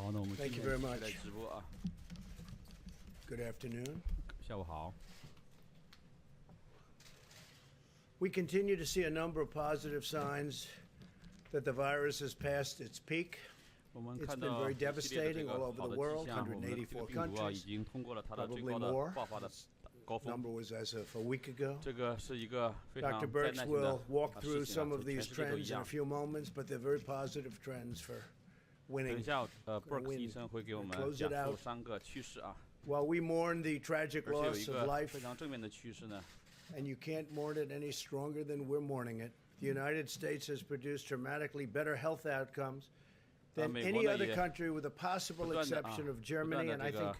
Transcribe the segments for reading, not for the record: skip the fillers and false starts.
好，那我们今 Thank you 天 very 继续 much. 来直播啊。Good afternoon. 下午好。We continue to see a number of positive signs that the virus has passed its peak. 我们 It's 看 been 到 very 一系列的这 devastating 个 all 好 over 的 the 迹 world, 象，我们的这个 184 病毒啊已 countries. 经通过了它的最 Probably 高的 more. 爆发的高峰。 Number was as of a week ago. 这个是一个非常 Dr. 灾 Birx 难性 will 的 walk 事 through 情啊， some 就 of 全 these 世界都一 trends in a 样。 few moments, but they're very positive trends for 等一 winning. 下，Birx 医生会给我们 Close 讲 it 述 out. 3个趋势啊， While we mourn the tragic 而且有 loss 一 of 个 life, 非常正面的趋势呢。 and you can't mourn it any stronger than we're mourning it. The United States has produced dramatically better health outcomes than any other country, with the possible exception of Germany, and I think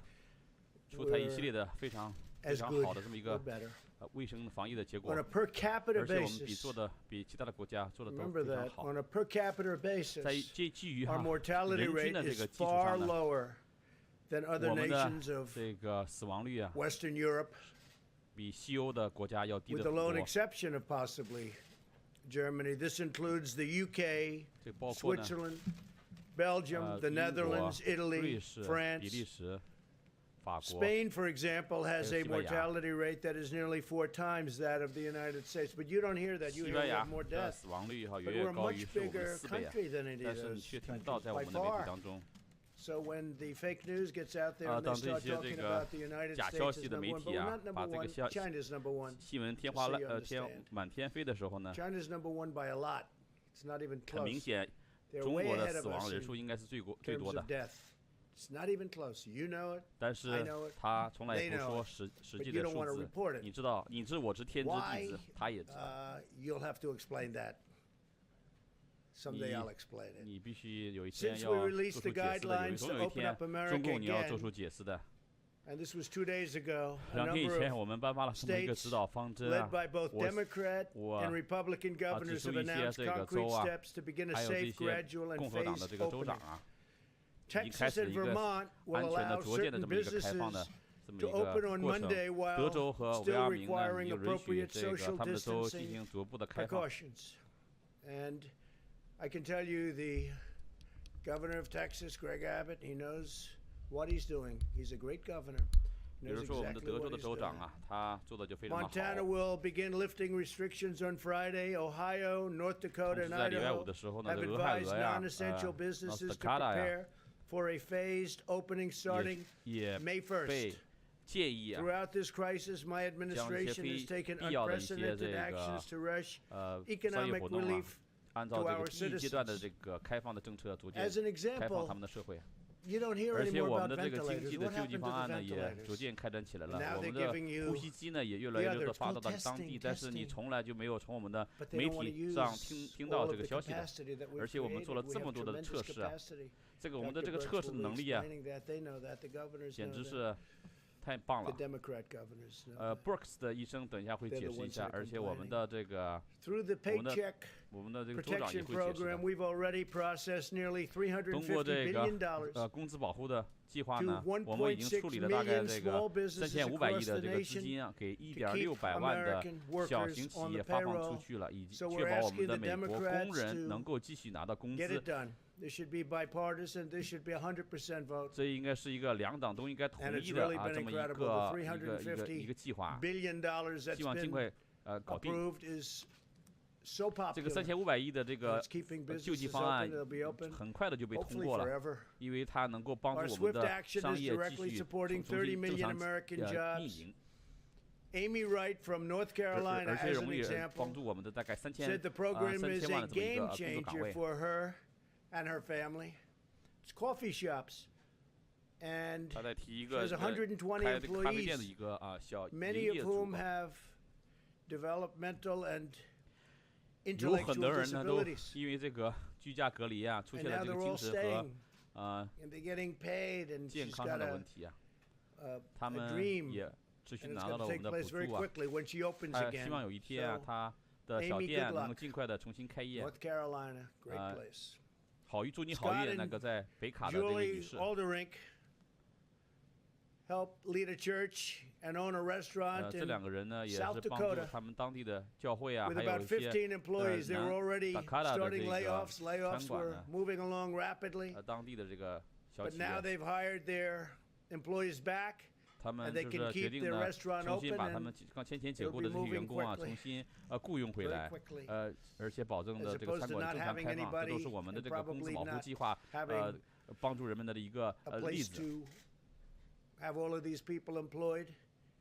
出台一系列的非常 as 好的这么一 good 个 or better. 卫生防疫的结果， On a per capita 而且我们 basis, 比其他的国家做的都 remember 非常 that 好。 on a per capita 在 basis, 基于 our 人 mortality 均 rate 的这 is 个基础 far 上呢， lower than other 我们 nations 的 of 这个死亡率啊， Western Europe, 比西欧的国家要低 with 得 the 很 lone 多。 exception of possibly Germany. This includes the UK, 这包括呢， Switzerland, Belgium, the 英国、 Netherlands, 瑞 Italy, 士、比利 France. 时、法国。 Spain, for example, has a 西班牙。 mortality rate that is nearly 4 times that of the United States. But you don't hear that. You 西 hear 班 we 牙 have more 的 deaths. 死亡率哈 But 远 we're 远 a 高于 much 是我们的 bigger 4倍啊， country than it 但是你 is 却听不到在我 by 们的媒体 far. 当中。 So when the fake news gets out there and they 当这 start 些 talking 这 about 个 the United 假 States 消 as 息的 number 媒 one, but 体 we're 啊， not number 把这个 one. China's number one. 新闻天 So you understand. 满天飞的时候呢， China's number one by a lot. It's not even 很明 close. 显， They're 中 way 国 ahead 的 of 死亡 us 人数 in 应该是最 terms 多的 of，death. It's not even close. You know it. 但 I 是 know it. 他从来 They 也不 know 说 it. 实 But 际 you 的 don't 数 want to 字 report it. 你知道，你知我知天知地 Why? 知，他也知道， You'll have to explain that. Someday I'll explain it. 你必须有一天 Since 要 we 做 released 出 the 解释的，guidelines 总 to 有一 open 天 up America 中共你要做 again, 出解释的。 and this was 2 days ago, a 2天以 number 前， of 我们颁发了这么一个 states 指导方针 led 啊， by both 我 Democrat 我 and Republican governors 指 have 出一些 announced 这个 concrete 州啊， steps to begin a 还有这 safe, 些 gradual, and 共和党的 phased 这个州长 opening. 啊，已经开 Texas 始 and 一个 Vermont will 安全的 allow 逐渐的 certain 这么一个开放的 businesses 这么一 to 个 open on 过程。 Monday 德 while 州和维 still 尔明呢， requiring 也允许 appropriate 这个 social 他们的州进 distancing 行逐步的开放。 precautions. And I can tell you the governor of Texas, Greg Abbott, he knows what he's doing. He's a great governor. 比 Knows 如说我们的 exactly 德州 what 的 he's 州长 doing. 啊，他做的就非常的好。 Montana will begin lifting restrictions on Friday. Ohio, North 同 Dakota, 时 and 在礼拜五 Idaho 的时候呢， have 这个俄亥 advised 俄呀、 non-essential 诺 businesses 斯 to 卡达呀， prepare for a phased opening starting 也 May 被 1st. 建议啊， Throughout this crisis, my administration has taken 必要的一些 unprecedented 这个 actions to rush 商业 economic 活动啊， relief 按照 to 这 our 个第一阶段的 citizens. 这个开放的政策，逐渐 As an 开放 example, 他们的社会。 You don't hear 而且 anymore 我们 about 的这个经 ventilators. 济的 What 救济 happened to 方 the 案呢，也 ventilators? 逐渐开展起来 And 了。 now 我 they're 们的 giving you 呼吸机呢，也越来越 the 多 others. 的发到 Go 当地， testing, 但是你 testing. 从来就没有从我们的 But they 媒 don't want to 体 use 上听到 all 这 of 个 the 消息的。 capacity that we've 而且我们做了 created. 这 We 么 have 多的 tremendous 测试啊， capacity. 这个我们的 Dr. 这个 Birx 测试 will 的 be 能力啊， explaining that. They know that. The governors 简 know 直 that. 是太棒 The 了。 Democrat governors know that. Brooks 的医生等一下会 They're 解 the 释一 ones 下， that are 而且我们的这个 Through the 我们的 paycheck 这个州长也 protection 会解释 program, 的。 we've already processed nearly 通过 $350 这 billion 个工资保护的计划 to 呢，我们已经处理了大概这个 3500亿的这个资金啊，给1.6万的小型企业发放出去了，以及确保我们的美国工人能够继续拿到工 get 资 it。done. This should be bipartisan. This should be 100% vote. 这应该是一个两党都应该同 And 意 it's 的 really 啊， been 这么 incredible. 一个计划， billion that's 希望尽 been 快搞定。 approved is so 这个 popular. 3500亿的这 It's 个 keeping 救济 businesses 方案 open. They'll be open 很快的就被通 hopefully 过了， forever. 因为它能够帮 Our 助我们 swift 的 action 商 is 业继 directly 续 supporting 重 30新正 million 常 American 运 jobs. 营。 Amy Wright from North 而 Carolina, 且 as 容 an 易 example, 帮助我们的大概3000 said the program is 万 a 的这么一 game 个工作岗 changer 位。 for her and her family. It's coffee shops. And 他在提一 she 个 has 120开这个咖啡店的 employees, 一个小营 many 业 of 主 whom have developmental and 有很 intellectual 多人呢都 disabilities. 因为这个居家隔离啊，出 And 现了 now 这个 they're 精 all 神和 staying, 呃 and they're getting paid, and 健 she's 康 got 上的 a, 问题啊， a, 他 a 们 dream, 也持续 and it's 拿到 going 了 to 我们 take 的 place 补 very 助啊。 quickly when she opens 他希 again. 望有一天啊， So, 他的小 Amy, 店 good 能够 luck. 尽快的重新开业。 North Carolina, great place. 祝你好 Scott 运， and 那个在北卡的这个仪 Julie 式。 Alderink help lead a church and own a restaurant 这 in 两个人呢，也是 South 帮助 Dakota 他们当地的教会啊， with 还有 about 一些 15 employees. They were already 达卡拉的这 starting 个 layoffs. 餐 Layoffs 馆 were 呢， moving along rapidly. 当地的这个小 But 企 now 业， they've hired their employees back, 他们 and they 就 can 是决 keep 定 their 呢， restaurant 重新 open 把他 and 们刚先前解 it'll 雇 be 的这些 moving 员工啊， quickly, 重新雇佣回 very 来， quickly, 而且保证 as 的这个 opposed 餐 to 馆 not 正常 having 开放，这都 anybody 是我们的 and 这个公司 probably 保护 not 计划 having 帮助人们的一个 a 例 place 子。 to have all of these people employed.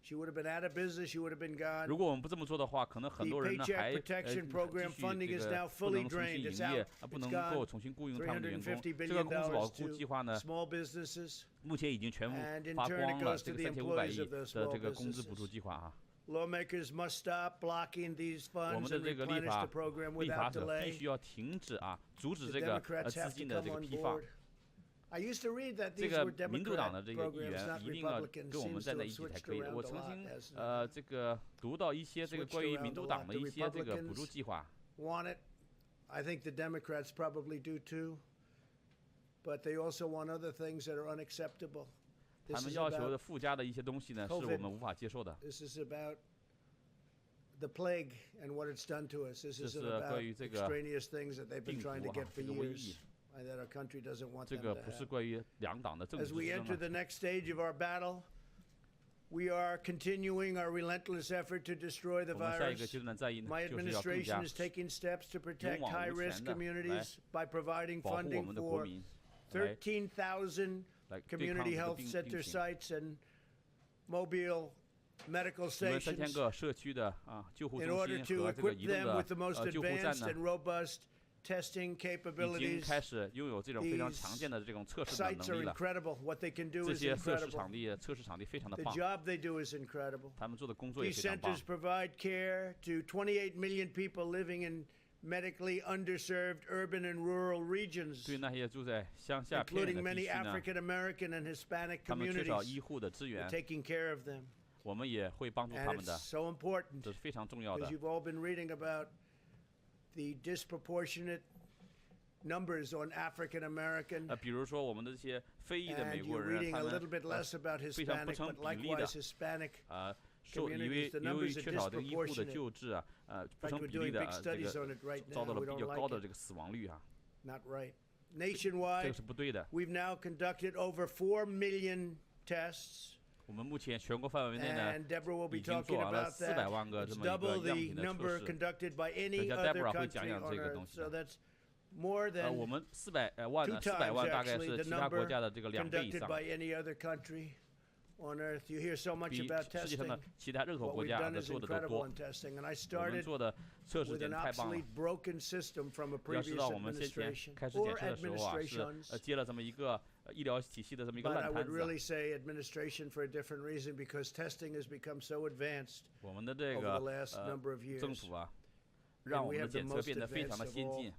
She would have been out of business. She would have been gone. 如果我们不这么做的话，可能很 The 多人呢 Paycheck 还继 Protection 续 Program 这 funding is 个 now 不 fully 能重 drained. 新 It's 营业 out. 不 It's 能 gone. 够重新雇佣他们的员工。 $350这个 billion 公司保护 to 计划呢， small businesses. 目前已经全部 And in 发 turn, it 光了， goes 这 to 个 the 3500 employees 亿 of those 的 small 这个工资补助 businesses. 计划啊。 Lawmakers must stop blocking these 我 funds 们的 and 这个立 replenish 法 the program 立法 without 者必 delay. 须要停止啊，阻止 The 这个 Democrats 资 have to 金的 come 这个 on 批放 board.。I used to read that 这 these 个 were 民主党的 Democrat 这个议 programs, 员 not 一定要 Republican. 跟我们 Seems 站 to 在 have 一起才 switched 可以。 around 我 a 曾 lot, 经 hasn't it? 这个读到一些这个 Switched 关于 around 民 a 主 lot. 党的 The 一些这个补 Republicans 助计划。 want it. I think the Democrats probably do too. But they also want other things that are unacceptable. 他 This 们 is 要求 about 的附加的一些东西呢，是 COVID 我们无法接受的。 this is about the plague and what it's done to us. This 这 isn't 是 about 关于这个 extraneous things that they've been 病 trying 毒 to 啊， get for 这个瘟 years 疫， and that our country doesn't want 这 them 个 to 不是 have. 关于两党的政治 As 之 we 争 enter 啊。 the next stage of our battle, we are continuing our relentless effort to destroy the 我们下一个 virus. 阶段的战役呢， My 就是要更 administration 加 is taking steps to protect 勇往无 high-risk 前地 communities by providing 保护我 funding 们的国 for 民，来 13,000来对抗 community 这个 health 病 center 情。 sites and mobile medical 我们3000 stations 个社区的救护 in 中 order 心 to 和这个 equip 移动 them with the most 的救护站 advanced 呢， and robust testing 已经 capabilities. 开始拥有这种非常强健的这种测试的 Sites 能 are 力了。 incredible. What they can do 这 is 些测试 incredible. 测试场地非常的 The 棒， job they do is incredible. 他们做的工作也 These 非常棒 centers。provide care to 28 million people living in medically underserved urban and rural regions, 对那些住在乡下偏 including 远的地 many 区呢， African American and Hispanic 他们缺少 communities. 医护的资 We're 源， taking care of them. 我们也会帮助他 And 们的 it's，so important 这是非常重要 because 的。 you've all been reading about the disproportionate numbers on African American, 比如说我们的这些非裔的美 and 国 you're 人， reading 他 a 们 little bit less about 非常不 Hispanic, 成 but 比例的 likewise Hispanic 因为 communities. The 由于 numbers are 缺少这个医护的 disproportionate. 救治啊，不 In 成 fact, we're 比例 doing 的 big 这 studies 个 on it right 遭到 now. 了 We 比 don't 较 like 高的 it. 这个死亡率啊， Not right. 这 Nationwide, 个是不对的。 we've now conducted over 4 million tests, 我们目前全国范围内呢， and Deborah will be 已经 talking 做完了 about that. 400万个 It's 这么一个 double 样 the 品的测 number 试。 conducted by any 等一下 other Deborah 会 country 讲讲 on 这个 Earth. 东西 So 的。 that's more 我 than 们400万 two 呢，400万 times 大概 actually 是 the 其他国 number 家的这个2倍以 conducted 上， by any other country on Earth. You hear so much 比 about 世界上 testing. 的其他任何 What 国 we've 家 done 的 is 做的都 incredible 多。 on testing, and I 我们 started 做的测试 with 简 an 直太棒了。 obsolete, broken system from a 要知 previous 道我们先前 administration 开始 or 检测的时候啊，是 administrations. 接了这么一个医疗体系的这么一个 But I 烂 would 摊子啊。 really say administration for a different reason because testing has become so advanced 我们的这 over 个 the last number of 政 years. 府啊，让我 we 们的 have the 检测 most 变得非常的 advanced of 先 all. 进。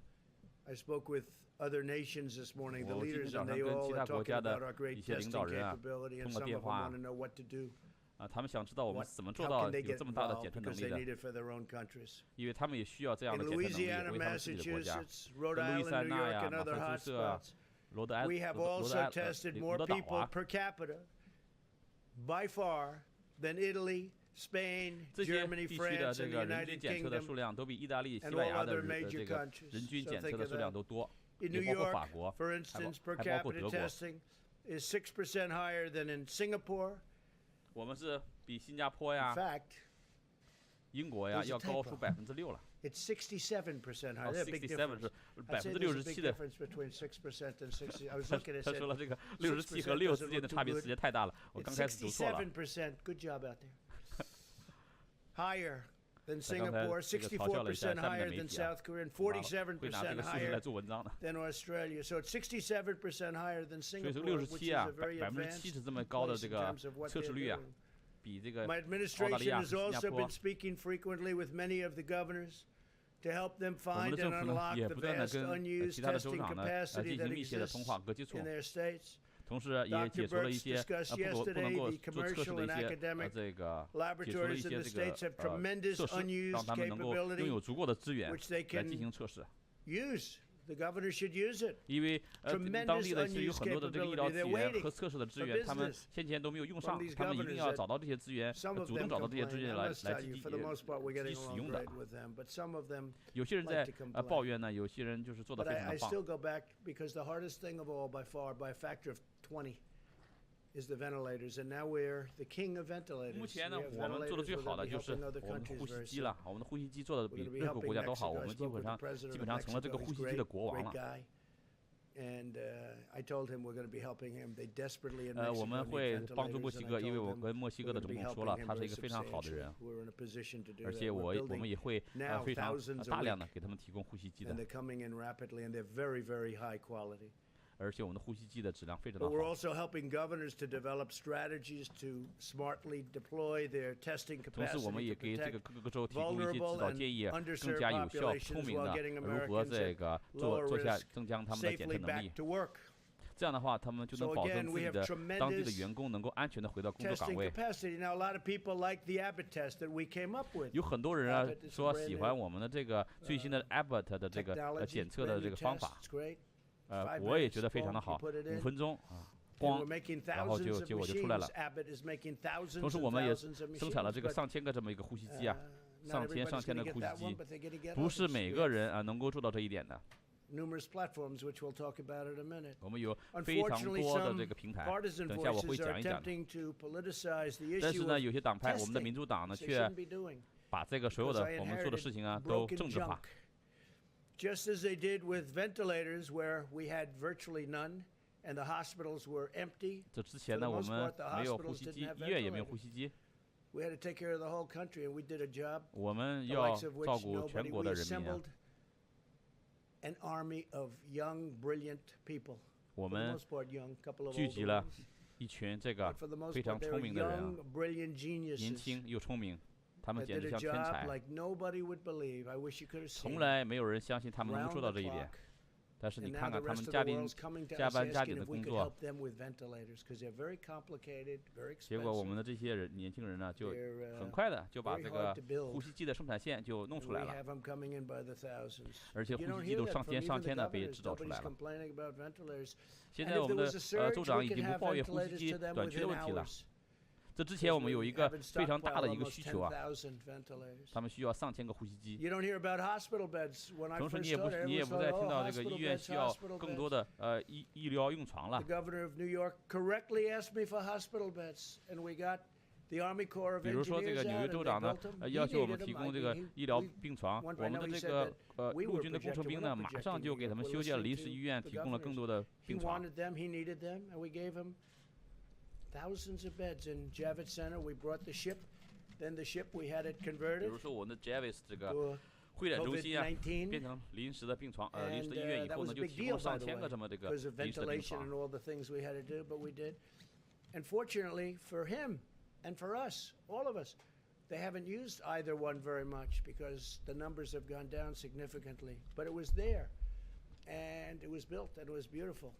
I spoke with other nations this morning, the 我今天 leaders, 早 and 上 they 跟 all 其 are 他国 talking 家 about 的 our 一 great 些领 testing 导人啊， capability, 通 and 过 some 电 of them 话 want to know what to do, 他们想知道我们 what, 怎么做 how 到 can they 有 get 这么大的 involved 检测能 because 力 they 的， need it for their own countries. 因为他们也需要这样 In 的检测能力 Louisiana, 为他们自己的国家。 Massachusetts, Rhode 路易斯 Island, 安 New 那 York, 呀、 and 马 other 萨诸塞啊、 hotspots, 罗德 we have 罗 also 德 tested 罗 more 德岛 people 啊， per capita by far than Italy, Spain, 这些 Germany, 地区的 France, 这 and the 个人 United 均检测的 Kingdom. 数量都比意大利、西 and 班 all 牙的 other major 这个 countries. 人均 So 检测 think 的 of 数量 that. 都多， In 也 New 包括 York, 法国， for 还 instance, per 包括 capita 德国。 testing is 6% higher than in Singapore. 我们是比新加坡 In 呀、 fact, 英国呀 there's a 要高 typo. 出6%了。it's 67% higher. 哦 There's a big ，67 difference. 是 I'd say there's a 67% big 的。difference between 6% and 60. I was 他 looking at 他 it. 说了 said, 这个67和 6% 6 之 doesn't 间的 look 差 too 别 good. 实在太大了，我刚 It's 开始读错了。 67%. Good job out there. Higher than 他刚才 Singapore, 这个嘲笑了一下 64% 下面的 higher 媒 than 体啊， South Korea, and 会拿这 47% 个数字来 higher 做文章的。 than Australia. So it's 67% higher than 所以说 Singapore, which is 67啊 a very 70%这 advanced 么高的 place 这 in 个 terms of what 测 they're 试率啊， doing. 比这个 My 澳大利 administration 亚、 has 新加 also 坡 been，speaking frequently with many of the governors to help them 我们 find 的政 and 府呢 unlock 也 the 不断的 vast 跟 unused 其他的州 testing 长呢 capacity 进 that 行密切的 exists 通话和接触 in，their states. 同时也 Dr. 解除了一 Birx 些 discussed 不能 yesterday 够 the 做测试 commercial 的一 and 些 academic 这个解除了一 laboratories in 些 the 这 states have 个 tremendous 设施，让 unused 他们能够拥 capability 有足够的资源 which they 来进 can 行测试。 use 因为当地的其实有很多的这个医疗资源和测试的资源，他们先前都没有用上，他们一定要找到这些资源，主动找到这些资源来积极使用的。有些人在抱怨呢，有些人就是做得非常的棒。目前呢，我们做的最好的就是我们的呼吸机了。我们的呼吸机做的比任何国家都好，我们基本上成了这个呼吸机的国王了。我们会帮助墨西哥，因为我跟墨西哥的总统说了，他是一个非常好的人，而且我们也会非常大量的给他们提供呼吸机的。而且我们的呼吸机的质量非常的好。同时，我们也给这个各个州提供一些指导建议，更加有效、聪明的如何这个增加他们的检测能力。这样的话，他们就能保证自己的当地的员工能够安全的回到工作岗位。有很多人啊说喜欢我们的这个最新的 Abbott 的这个检测的这个方法。我也觉得非常的好，5分钟啊，光，然后结果就出来了。同时，我们也生产了这个上千个这么一个呼吸机啊，上千的呼吸机，不是每个人啊能够做到这一点的。我们有非常多的这个平台，等一下我会讲一讲的。但是呢，有些党派，我们的民主党呢，却把这个所有的我们做的事情啊都政治化。Just as they did with ventilators, where we had virtually none, and the hospitals were empty. 这之前呢，我们没有呼吸机，医院也没有呼吸机。We had to take care of the whole country, and we did a job. 我们要照顾全国的人民啊。An army of young, brilliant people. 我们聚集了一群这个非常聪明的人，年轻又聪明。他们简直像天才，从来没有人相信他们能够做到这一点。但是你看看他们加班加点的工作，结果我们的这些年轻人呢，就很快的就把这个呼吸机的生产线就弄出来了，而且呼吸机都上千的被制造出来了。现在我们的州长已经不抱怨呼吸机短缺的问题了。这之前我们有一个非常大的一个需求啊，他们需要上千个呼吸机。同时你也不再听到这个医院需要更多的医疗用床了。比如说这个纽约州长呢，要求我们提供这个医疗病床，我们的这个陆军的工程兵呢，马上就给他们修建了临时医院，提供了更多的病床。Thousands of beds in Javits Center. We brought the ship. Then the ship we had it converted. 比如说我们的 Javits 这个会展中心啊，变成临时的病床，临时的医院以后呢，就提供上千个这么这个临时的病床。And all the things we had to do, but we did. And fortunately for him and for us, all of us, they haven't used either one very much because the numbers have gone down significantly. But it was there, and it was built, and it was beautiful.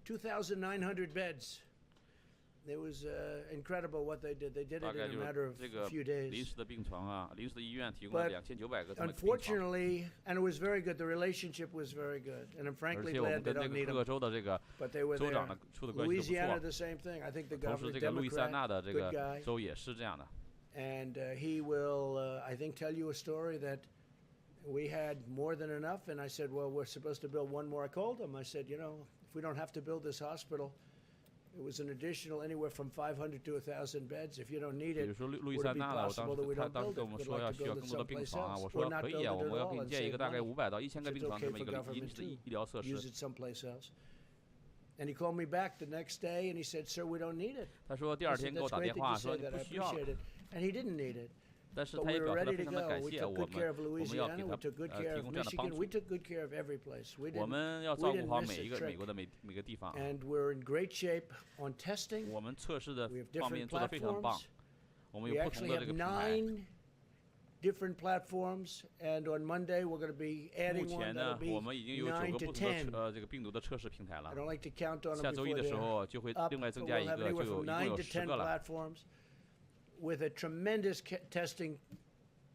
2,900 beds. It was incredible what they did. They did it in a matter of a few days. 临时的病床啊，临时的医院提供了2900个这么病床。Unfortunately, and it was very good. The relationship was very good, and I'm frankly glad they don't need them. 各州的这个州长呢处的关系都不错。Louisiana the same thing. I think the governor, 同时这个路易斯安那的这个州也是这样的。And he will, I think, tell you a story that we had more than enough. And I said, well, we're supposed to build one more. I called him. I said, you know, if we don't have to build this hospital. It was an additional anywhere from 500 to 1,000 beds. If you don't need it, 比如说路易斯安那呢，他当时跟我们说要需要更多的病床啊，我说可以啊，我们要给你建一个大概500到1000个病床这么一个临时的医疗设施。And he called me back the next day and he said, "Sir, we don't need it." 他说第二天给我打电话说你不需要了。And he didn't need it. 但是他也表示非常的感谢我们要给他提供这样的帮助。我们要照顾好美国的每个地方。我们测试的方面做得非常棒。我们有不同的这个平台。Different platforms, and on Monday we're going to be adding one that'll be 9 to 10. 这个病毒的测试平台了。I don't like to count on them 下周一的时候就会另外增加一个，就一共有10个了。With a tremendous testing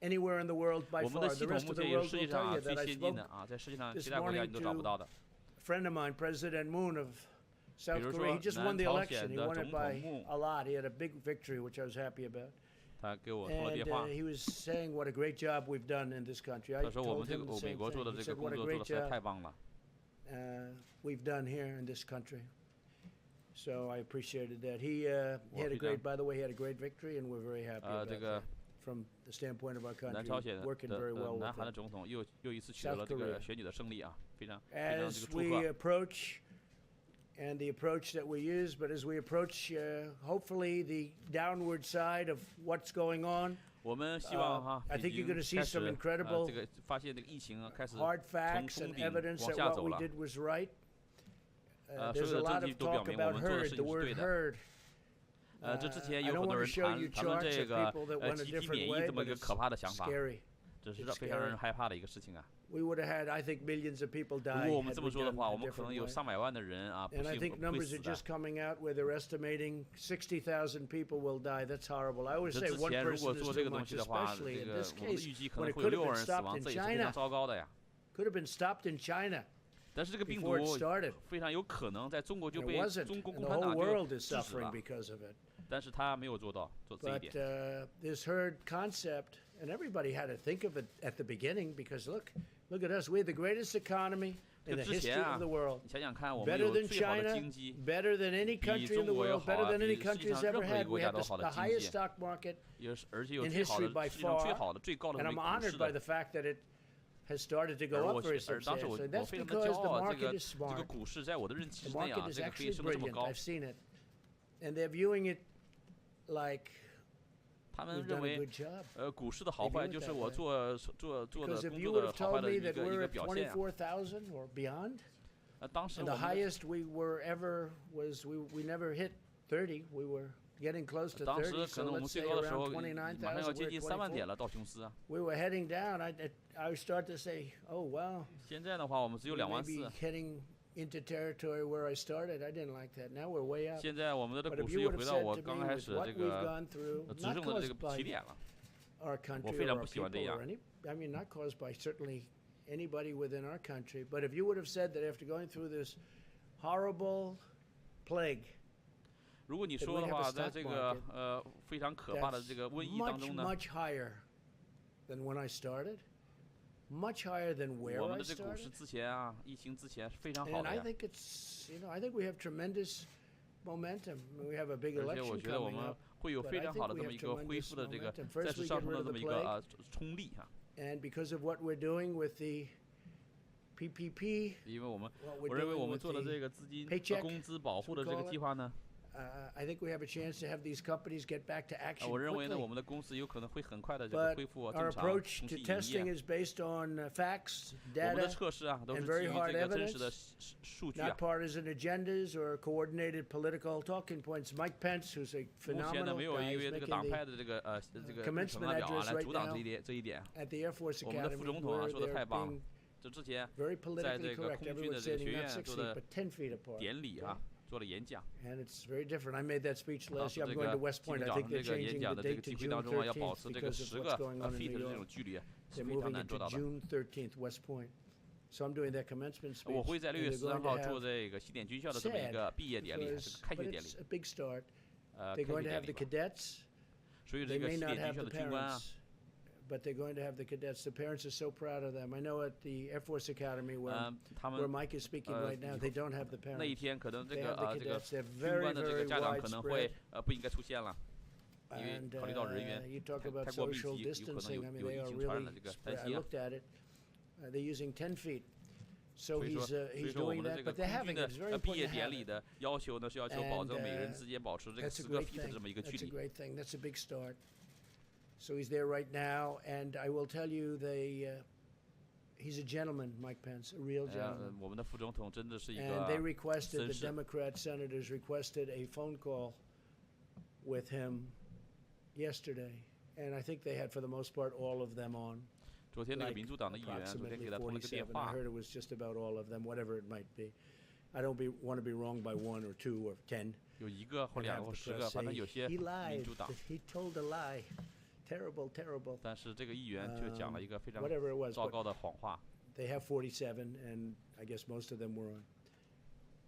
anywhere in the world by 我们的 far. 系 The 统 rest 目 of the 前也 world 是世界 will tell 上 you 最 that I 先进 spoke 的啊，在世界上 this 其他国家 morning 你都找不 to 到的。a friend of mine, President Moon of South Korea. He just won the election. He won it by a lot. He had a big victory, which I was happy about. 他给我说了电话。He was saying what a great job we've done in this country. I told him the same thing. He said what a great job we've done here in this country. So I appreciated that. He had a great, by the way, he had a great victory, and we're very happy about that. From the standpoint of our country, working very well with 南韩的总统又一次取得了这个选举的胜利啊，非常这个祝贺。As we approach, and the approach that we use, but as we approach, hopefully the downward side of what's going on. 我们希望哈， I think you're going to see some incredible 这个发现这个疫情啊开始 hard facts and evidence that what we did was right. There's a lot of talk about herd, the word herd. 这之前有很多人谈论这个集体免疫这么一个可怕的想法，这是非常让人害怕的一个事情啊。We would have had, I think, millions of people die. 如果我们这么说的话，我们可能有上百万的人啊， And I think numbers are just coming out where they're estimating 60,000 people will die. That's horrible. I always say one person is too much, especially in this case when it could have been stopped in China. Could have been stopped in China. 但是这个病毒非常有可能在中国就被中国共产党就制止了，但是他没有做这一点。But this herd concept, and everybody had to think of it at the beginning because look at us. We're the greatest economy in the history of the world. Better than China, better than any country in the world, better than any country has ever had. We have the highest stock market in history by far, and I'm honored by the fact that it has started to go up very substantially. That's because the market is smart. The market is actually brilliant. I've seen it, and they're viewing it like we've done a good job. 股市的好坏就是我做的工作的好坏的一个表现。Because if you would have told me that we're at 24,000 or beyond, and the highest we were ever was we never hit 30. We were getting close to 30, so let's say around 29,000. We were heading down. I would start to say, oh wow. 现在的话，我们只有2万4。 Maybe heading into territory where I started. I didn't like that. Now we're way up. 现在我们的股市又回到我刚开始这个执政的这个起点了。我非常不喜欢这样。I mean, not caused by certainly anybody within our country, but if you would have said that after going through this horrible plague. 如果你说的话，在这个非常可怕的这个瘟疫当中呢 ，much higher than when I started, much higher than where I started. 我们的这股市之前啊，疫情之前是非常好的呀。And I think it's, I think we have tremendous momentum. We have a big election coming up. 而且我觉得我们会有非常好的这么一个恢复的这个再次上升的这么一个冲力哈。And because of what we're doing with the PPP, 因为我认为我们做的这个资金和工资保护的这个计划呢。 I think we have a chance to have these companies get back to action 我认为呢，我们的公司有可能会很快的恢复正常重新营业。 Our approach to testing is based on facts, data, 我们的测试啊，都是基于这个真实的数据啊。 Not partisan agendas or coordinated political talking points. Mike Pence, who's a phenomenal guy, is making the commencement address right now at the Air Force Academy, where they're being 这之前 very 在 politically 这个 correct. 空军的 Everyone's 这个 saying 学 not 院 6 做 feet, 的 but 10 feet apart. 典礼啊，做了演讲。 And it's very different. I made that speech last year. I'm going to West Point. I think they're changing the date to June 13th because of what's going on in New York. They're moving it to June 13th, West Point. So I'm doing that commencement speech. 我会在6月13号做这个西点军校的这么一个毕业典礼，这个开学典礼。 It's a big start. They're going to have the cadets. 所以这个西点军校的军官啊。 But they're going to have the cadets. The parents are so proud of them. I know at the Air Force Academy where Mike is speaking right now, they don't have the parents. 那一天可能这个这个军官的这个家长可能会不应该出现了，因为考虑到人员太过密集，有可能有疫情传染的这个担心啊。 I looked at it. They're using 10 feet. So he's doing that, but they're having it. It's very important to have it. 毕业典礼的要求呢是要求保证每个人之间保持这个10个 feet 的这么一个距离。 That's a great thing. That's a big start. So he's there right now, and I will tell you, he's a gentleman, Mike Pence, a real gentleman. 我们的副总统真的是一个 And they requested, the Democrat senators requested a phone call with him yesterday, and I think they had, for the most part, all of them on. 昨天那个民主党的议员昨天给他通了个电话。 I heard it was just about all of them, whatever it might be. I don't want to be wrong by 1 or 2 or 10. 有1个或2个或10个，反正有些民主党。 He told a lie. Terrible, terrible. 但是这个议员却讲了一个非常糟糕的谎话。 They have 47, and I guess most of them were on.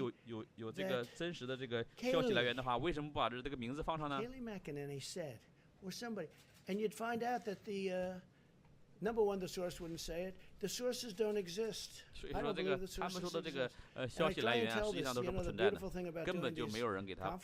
为有这个真实的这个消息来源的话，为什么不把这个名字放上呢 Kayleigh McEnany said, or somebody, and you'd find out that the number one, the source wouldn't say it. The sources don't exist. 所以说这个他们说的这个消息来源实际上都是不存在的，根本就没有人给他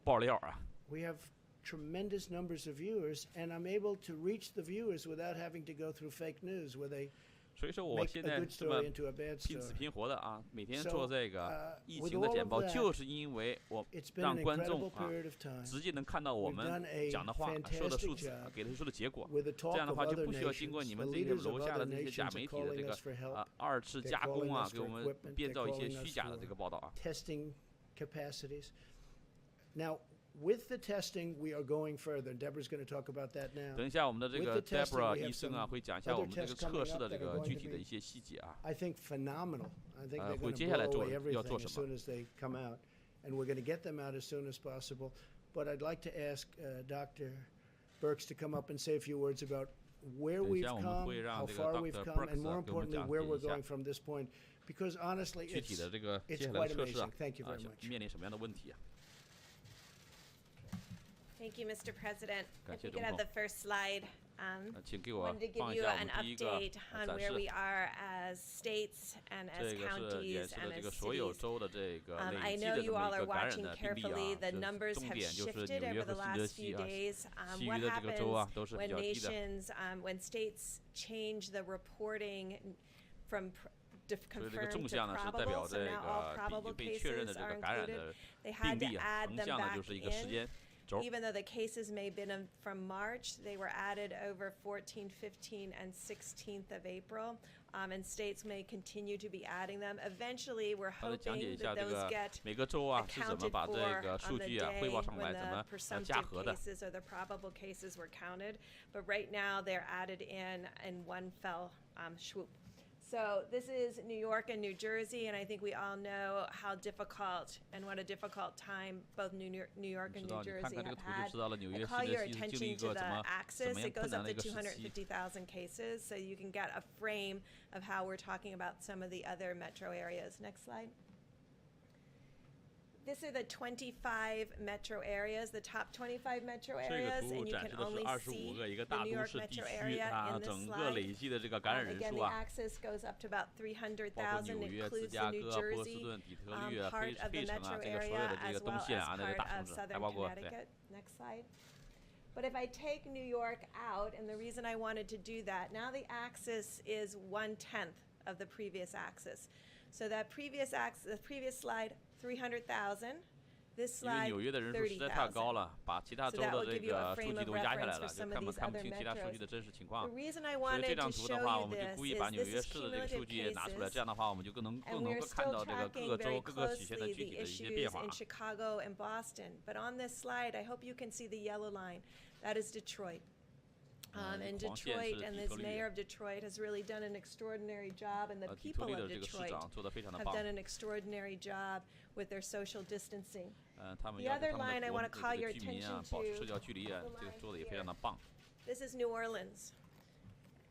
爆料啊。We have tremendous numbers of viewers, and I'm able to reach the viewers without having to go through fake news where they 所以说我 make 现 a 在 good 这么 story into a bad 拼死 story. 拼活的啊，每天 So, 做这个疫 with 情的 all 简 of 报， that, 就是因为我 it's been 让 an 观众 incredible 啊 period of time. 直接能看到我 We've 们 done a 讲的话、说的数 fantastic 字、 job 给的说的结果。 with the 这 talk 样的 of 话就 other 不需要经过 nations. 你 The 们这些 leaders 楼 of 下 other 的这些假 nations 媒 are 体的 calling 这 us for 个 help. 二次 They're 加工 calling 啊， us 给 for 我们 equipment. 编 They're 造一些 calling 虚 us 假的这个 for 报道啊。 testing capacities. Now, with the testing, we are going further. Deborah's going to talk about that now. 等一下，我们的这 With 个 the testing, Deborah we have 医生啊， some 会讲一下我 other 们这个 tests 测 coming 试 up 的 that 这 are 个 going 具 to 体的一 be, 些细节啊。 I think, phenomenal. I think they're 会 going 接 to 下来 blow 做 away 要 everything 做什 as 么？ soon as they come out. And we're going to get them out as soon as possible. But I'd like to ask Dr. Birx to come up and say a few words about where we've 等一下我们 come, 会让 how 这个 far Dr. we've come, and Birx more 给我们 importantly, 讲 where 解 we're 一下 going from this point. Because honestly, 具体的这个 it's 接下来 quite 的测试啊 amazing. Thank you very 啊 much. 面临什么样的问题啊？ Thank you, Mr. President. 感 If 谢 we 总 could have 统 the。first slide. 请给我 Wanted to give 放一 you 下我 an 们第一个 update on 展 where 示。 we are as states and as 这个是演 counties 示的 and 这 as 个所有 cities. 州的这个 I 累计 know 的这 you 么 all 一 are 个感染 watching 的病例 carefully. 啊。 The 这 numbers 重 have 点就是 shifted 纽约 over 和 the 新泽 last 西 few 啊， days. 其 What 余的这个州 happens 啊都是比 when 较低的。 nations, when states change the reporting from 所以这个 confirmed 纵 to 向呢是代表 probable, so 这 now all 个已 probable 经被确认的 cases 这 are 个感染 included. 的 They 病 had to 例啊。 add 横 them 向呢 back 就是一个时 in. 间轴。 Even though the cases may have been from March, they were added over 14th, 15th, and 16th of April, and states may continue to be adding them. Eventually, we're 他来讲解 hoping 一下 that 这 those 个 get 每个州啊是怎么 accounted 把这 for 个 on 数 the 据啊 day 汇报上 when 来，怎 the 么加 presumptive 和的。 cases or the probable cases were counted. But right now, they're added in one fell swoop. So this is New York and New Jersey, and I think we all know how difficult and what a difficult time both New York and 知 New 道，你 Jersey 看看这个 have 图就 had. 知道了。纽 I 约、 call 新 your 泽西是经历 attention 一 to 个 the 怎么 axis. 样 It 困 goes 难 up 的 to 一个时期。 250,000 cases, so you can get a frame of how we're talking about some of the other metro areas. Next slide. These are the 25 metro areas, the top 25 metro 这个 areas, 图 and you 展 can 示的是 only 25 see 个一个 the 大 New 都 York 市地 metro 区 area 它 in this 整个 slide. 累计的这个感染人 Again, 数 the 啊， axis goes up to about 包括 300,000. 纽约、芝 Includes 加 the New 哥、波士 Jersey 顿、底特律啊、 part of the 费城啊， metro 这个所有 area 的这个 as 东 well 西 as 岸的这个 part 大城 of 市，还 southern 包括对。 Connecticut. Next slide. But if I take New York out, and the reason I wanted to do that, now the axis is 1/10 of the previous axis. So that previous axis, the previous slide, 300,000. This 因为 slide, 纽约的人数实在太高 30,000. 了，把其他 So 州 that 的 will 这 give you a 个数 frame 据 of 都压下来 reference 了， for 就 some of 看 these 不 other 清其他数 metros. 据的真实情 The 况。 reason I 所以这 wanted 张 to 图的 show 话， you 我们就 this 故意把 is 纽 this 约 is 市的这个数 cumulative 据拿出来， cases. 这样的话，我们就更能 And we're 够看 still 到这个各 tracking 个 very 州、各个体现的 closely 具 the 体的一些 issues 变化 in。Chicago and Boston. But on this slide, I hope you can see the yellow line. That is Detroit. And 黄线 Detroit 是 and 底 this 特律。 mayor of Detroit has really done an extraordinary job, and the 底特 people 律 of 的这个市 Detroit 长做得非常的 have 棒。 done an extraordinary job with their social distancing. 他们 The 要求 other 他们 line 的 I 国 want to 这 call 个 your 居民 attention 啊，保持 to 社交距离啊， the 这个 line 做的也非 here. 常的棒。 This is New Orleans.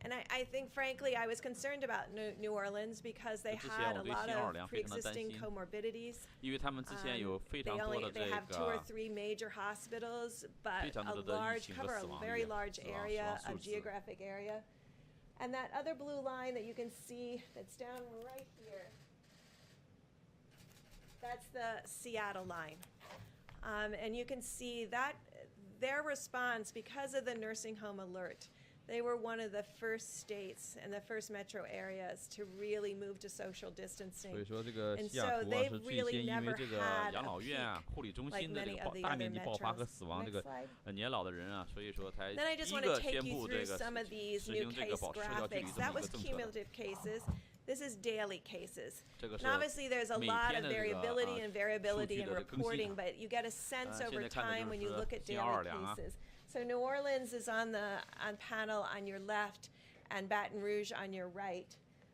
And I think, frankly, I was concerned about New Orleans because they 之前 had 我 a 对 lot 新奥尔 of 良非常的担 pre-existing 心， comorbidities. 因为他们之前有非常多的这 They have 2 or 个 3 major hospitals, but 非常 a 多的疫 large 情和 cover 死 a 亡 very 率、 large 死亡 area 数 of 字。 geographic area. And that other blue line that you can see that's down right here, that's the Seattle line. And you can see that their response, because of the nursing home alert, they were one of the first states and the first metro areas to really move to social distancing. 所以说这个 And 西雅 so 图啊 they've 是最 really 先因为 never 这个 had 养 a 老院啊、 peak 护理中 like 心的这 many 个 of the 大 other 面积爆发和 metros. 死亡，这 Next 个 slide. 年老的人啊，所以说才 Then I 第 just 一 want to 个 take 宣 you 布 through 这个 some of these 实 new 行这个 case 保持社交距离 graphics. 这么 That 一个 was 政策的。 cumulative cases. This is daily cases. 这个是 And obviously there's a 每 lot 天 of 的这个 variability and variability 数据 in 的这个更新 reporting, 啊。 but you get a sense 现 over 在看的 time 就 when you 是 look at 新奥 daily 尔良啊。 cases. So New Orleans is on panel on your left and Baton Rouge on your right.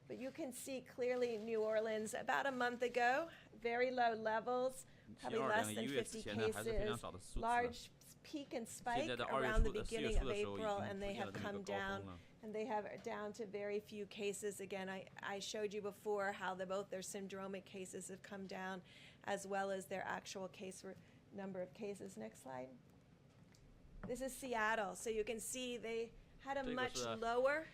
But you can see clearly New Orleans about a month ago, very low levels, 新 probably 奥尔 less 良 than 1月之 50前呢还是非常 cases, 少的数字。 large peak and spike 现在在2月 around the 初的4月 beginning 初 of 的时候已 April, 经 and 出 they 现 have 了这么一 come 个高 down, 峰了。 and they have down to very few cases. Again, I showed you before how both their syndromic cases have come down, as well as their actual number of cases. Next slide. This is Seattle, so you can see they had a 这个 much 是 lower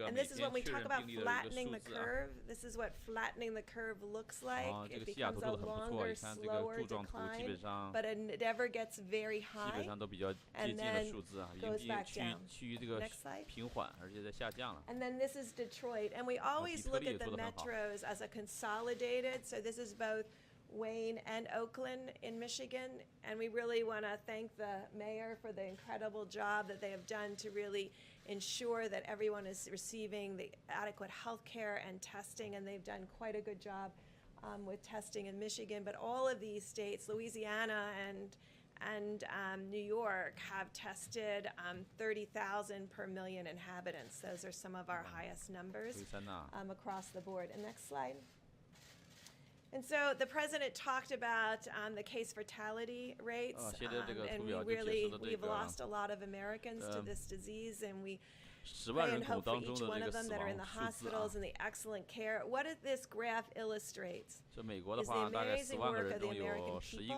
And this is when we talk about flattening the curve. This is what flattening the curve looks like. It becomes a longer, slower decline, but it never gets very high, and then goes back down. Next slide. And then this is Detroit, and we always look at the metros as a consolidated, so this is both Wayne and Oakland in Michigan, and we really want to thank the mayor for the incredible job that they have done to really ensure that everyone is receiving the adequate health care and testing, and they've done quite a good job with testing in Michigan. But all of these states, Louisiana and New York, have tested 30,000 per million inhabitants. Those are some of our highest numbers across the board. And next slide. And so the president talked about the case fatality rates, and we've lost a lot of Americans to this disease, and we pray and hope for each one of them that are in the hospitals and the excellent care. What this graph illustrates is the amazing work of the American people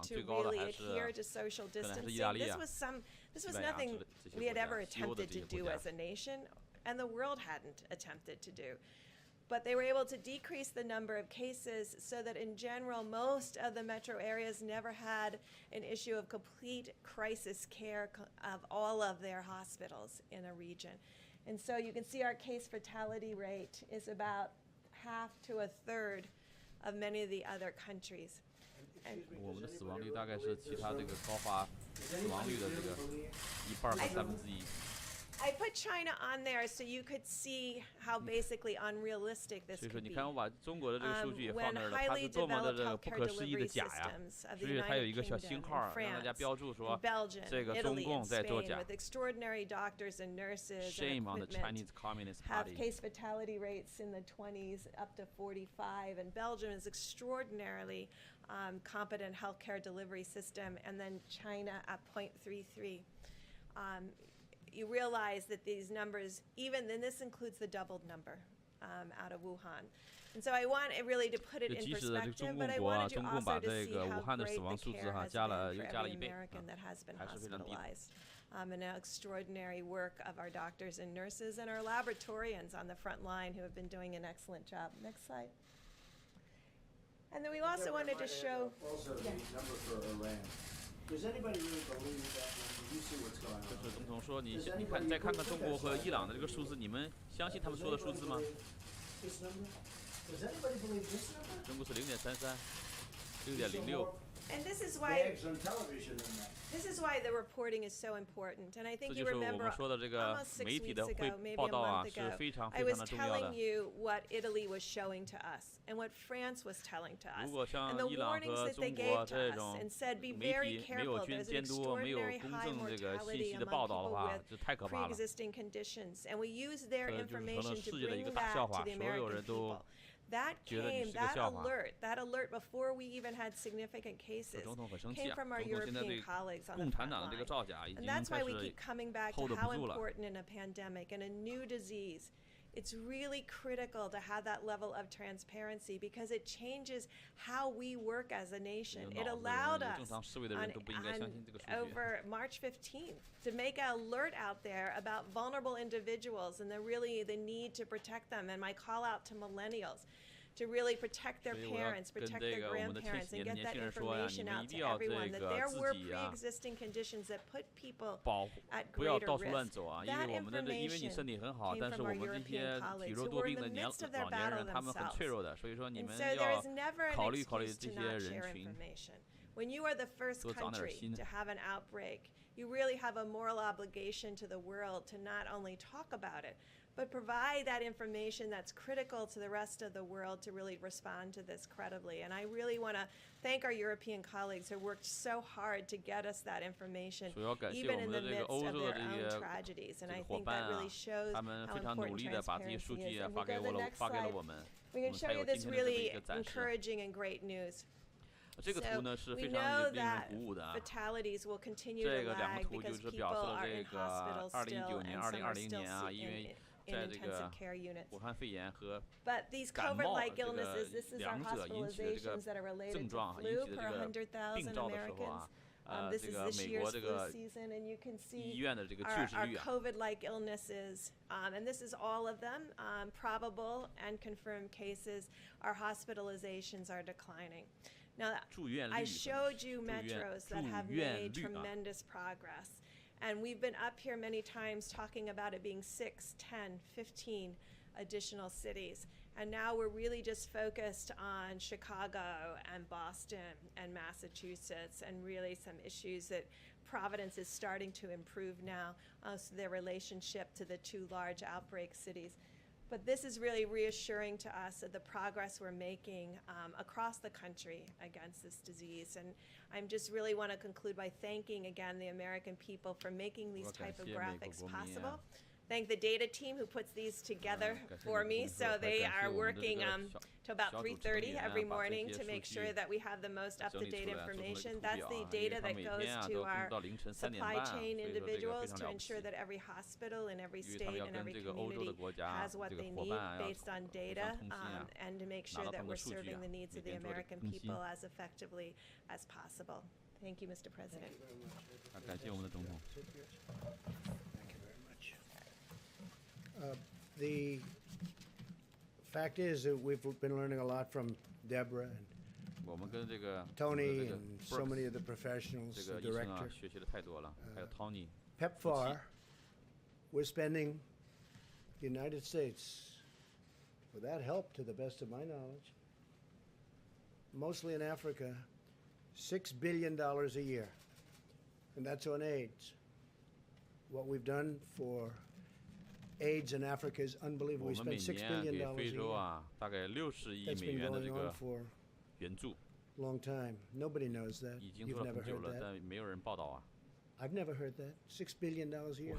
to really adhere to social distancing. This was nothing we had ever attempted to do as a nation, and the world hadn't attempted to do. But they were able to decrease the number of cases so that in general, most of the metro areas never had an issue of complete crisis care of all of their hospitals in a region. And so you can see our case fatality rate is about half to a third of many of the other countries. 我们的死亡率大概是其他这个高发死亡率的这个1/2和1/3。I put China on there so you could see how basically unrealistic this could be. When highly developed healthcare delivery systems of the United Kingdom, France, Belgium, Italy, and Spain, with extraordinary doctors and nurses and equipment, have case fatality rates in the 20s up to 45, and Belgium is extraordinarily competent healthcare delivery system, and then China at 0.33. You realize that these numbers, then this includes the doubled number out of Wuhan. And so I want it really to put it in perspective, but I wanted you also to see how great the care has been for every American that has been hospitalized. And an extraordinary work of our doctors and nurses and our laboratorians on the front line who have been doing an excellent job. Next slide. And then we also wanted to show also the number for Iran. Does anybody really believe that number? You see what's going on? 就是总统说，你看再看看中国和伊朗的这个数字，你们相信他们说的数字吗？ Does anybody believe this number? 中国是0.33， 6.06。 And this is why the reporting is so important. And I think you remember almost 6 weeks ago, maybe a month ago, I was telling you what Italy was showing to us and what France was telling to us, and the warnings that they gave to us, and said, be very careful. There's an extraordinary high mortality among people with pre-existing conditions, and we use their information to bring that to the American people. That alert before we even had significant cases, came from our European colleagues on the front line. And that's why we keep coming back to how important in a pandemic and a new disease, it's really critical to have that level of transparency, because it changes how we work as a nation. It allowed us over March 15th to make an alert out there about vulnerable individuals and the need to protect them, and my call out to millennials to really protect their parents, protect their grandparents, and get that information out to everyone, that there were pre-existing conditions that put people at greater risk. That information came from our European colleagues who were in the midst of their battle themselves. And so there is never an excuse to not share information. When you are the first country to have an outbreak, you really have a moral obligation to the world to not only talk about it, but provide that information that's critical to the rest of the world to really respond to this credibly. And I really want to thank our European colleagues who worked so hard to get us that information, even in the midst of their own tragedies. And I think that really shows how important transparency is. And we go to the next slide. We can show you this really encouraging and great news. So we know that fatalities will continue to lag because people are in hospitals still, and some are still in intensive care units. But these COVID-like illnesses, this is our hospitalizations that are related to flu per 100,000 Americans. This is this year's flu season, and you can see our COVID-like illnesses, and this is all of them, probable and confirmed cases. Our hospitalizations are declining. Now, I showed you metros that have made tremendous progress, and we've been up here many times talking about it being 6, 10, 15 additional cities. And now we're really just focused on Chicago and Boston and Massachusetts, and really some issues that Providence is starting to improve now, so their relationship to the 2 large outbreak cities. But this is really reassuring to us of the progress we're making across the country against this disease. And I just really want to conclude by thanking again the American people for making these type of graphics possible. Thank the data team who puts these together for me. So they are working till about 3:30 every morning to make sure that we have the most up-to-date information. That's the data that goes to our supply chain individuals to ensure that every hospital in every state and every community has what they need based on data, and to make sure that we're serving the needs of the American people as effectively as possible. Thank you, Mr. President. The fact is that we've been learning a lot from Deborah and Tony and so many of the professionals, the director. PEPFAR, we're spending the United States, with that help to the best of my knowledge, mostly in Africa, $6 billion a year. And that's on AIDS. What we've done for AIDS in Africa is unbelievable. We spend $6 billion a year. That's been going on for a long time. Nobody knows that. You've never heard that. I've never heard that. $6 billion a year.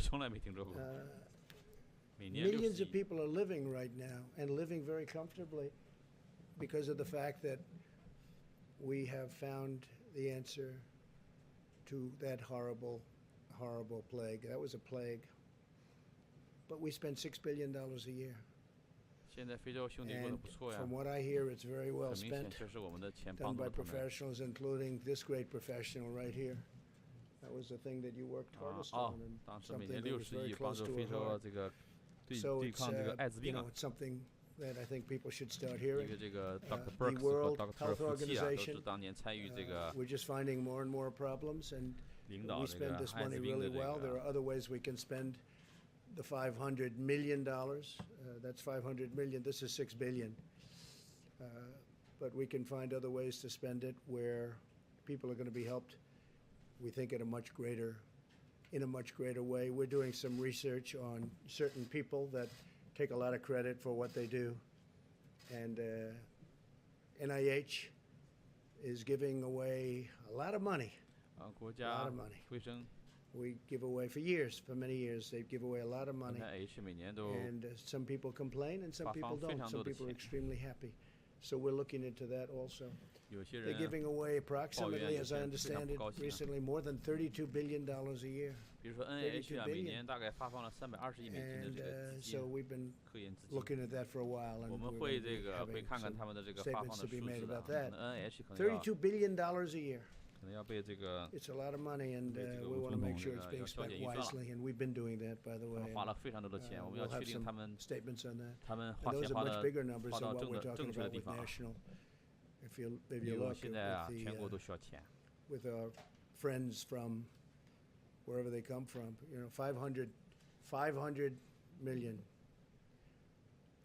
Millions of people are living right now, and living very comfortably, because of the fact that we have found the answer to that horrible, horrible plague. That was a plague. But we spend $6 billion a year. And from what I hear, it's very well spent, done by professionals, including this great professional right here. That was the thing that you worked hardest on, and something that was very close to our heart. So it's, it's something that I think people should start hearing. The World Health Organization, we're just finding more and more problems, and we spend this money really well. There are other ways we can spend the $500 million. That's $500 million. This is $6 billion. But we can find other ways to spend it where people are going to be helped, we think, in a much greater way. We're doing some research on certain people that take a lot of credit for what they do. And NIH is giving away a lot of money. A lot of money. We give away for many years, they give away a lot of money. And some people complain and some people don't. Some people are extremely happy. So we're looking into that also. They're giving away approximately, as I understand it, recently more than $32 billion a year. $32 billion. And so we've been looking at that for a while, and we're having some statements to be made about that. $32 billion a year. It's a lot of money, and we want to make sure it's being spent wisely, and we've been doing that, by the way. We'll have some statements on that. And those are much bigger numbers than what we're talking about with national. If you look with our friends from wherever they come from, 500 million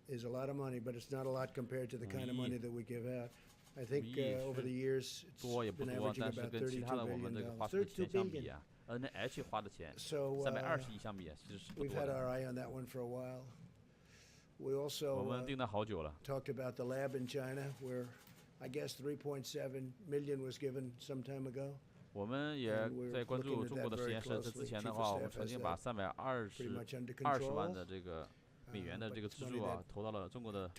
is a lot of money, but it's not a lot compared to the kind of money that we give out. I think over the years it's been averaging about $32 billion. $32 billion. So we've had our eye on that one for a while. We also talked about the lab in China, where I guess 3.7 million was given some time ago. 我们也在关注中国的实验室。之前的话，我们曾经把320万的这个美元的这个资助投到了中国的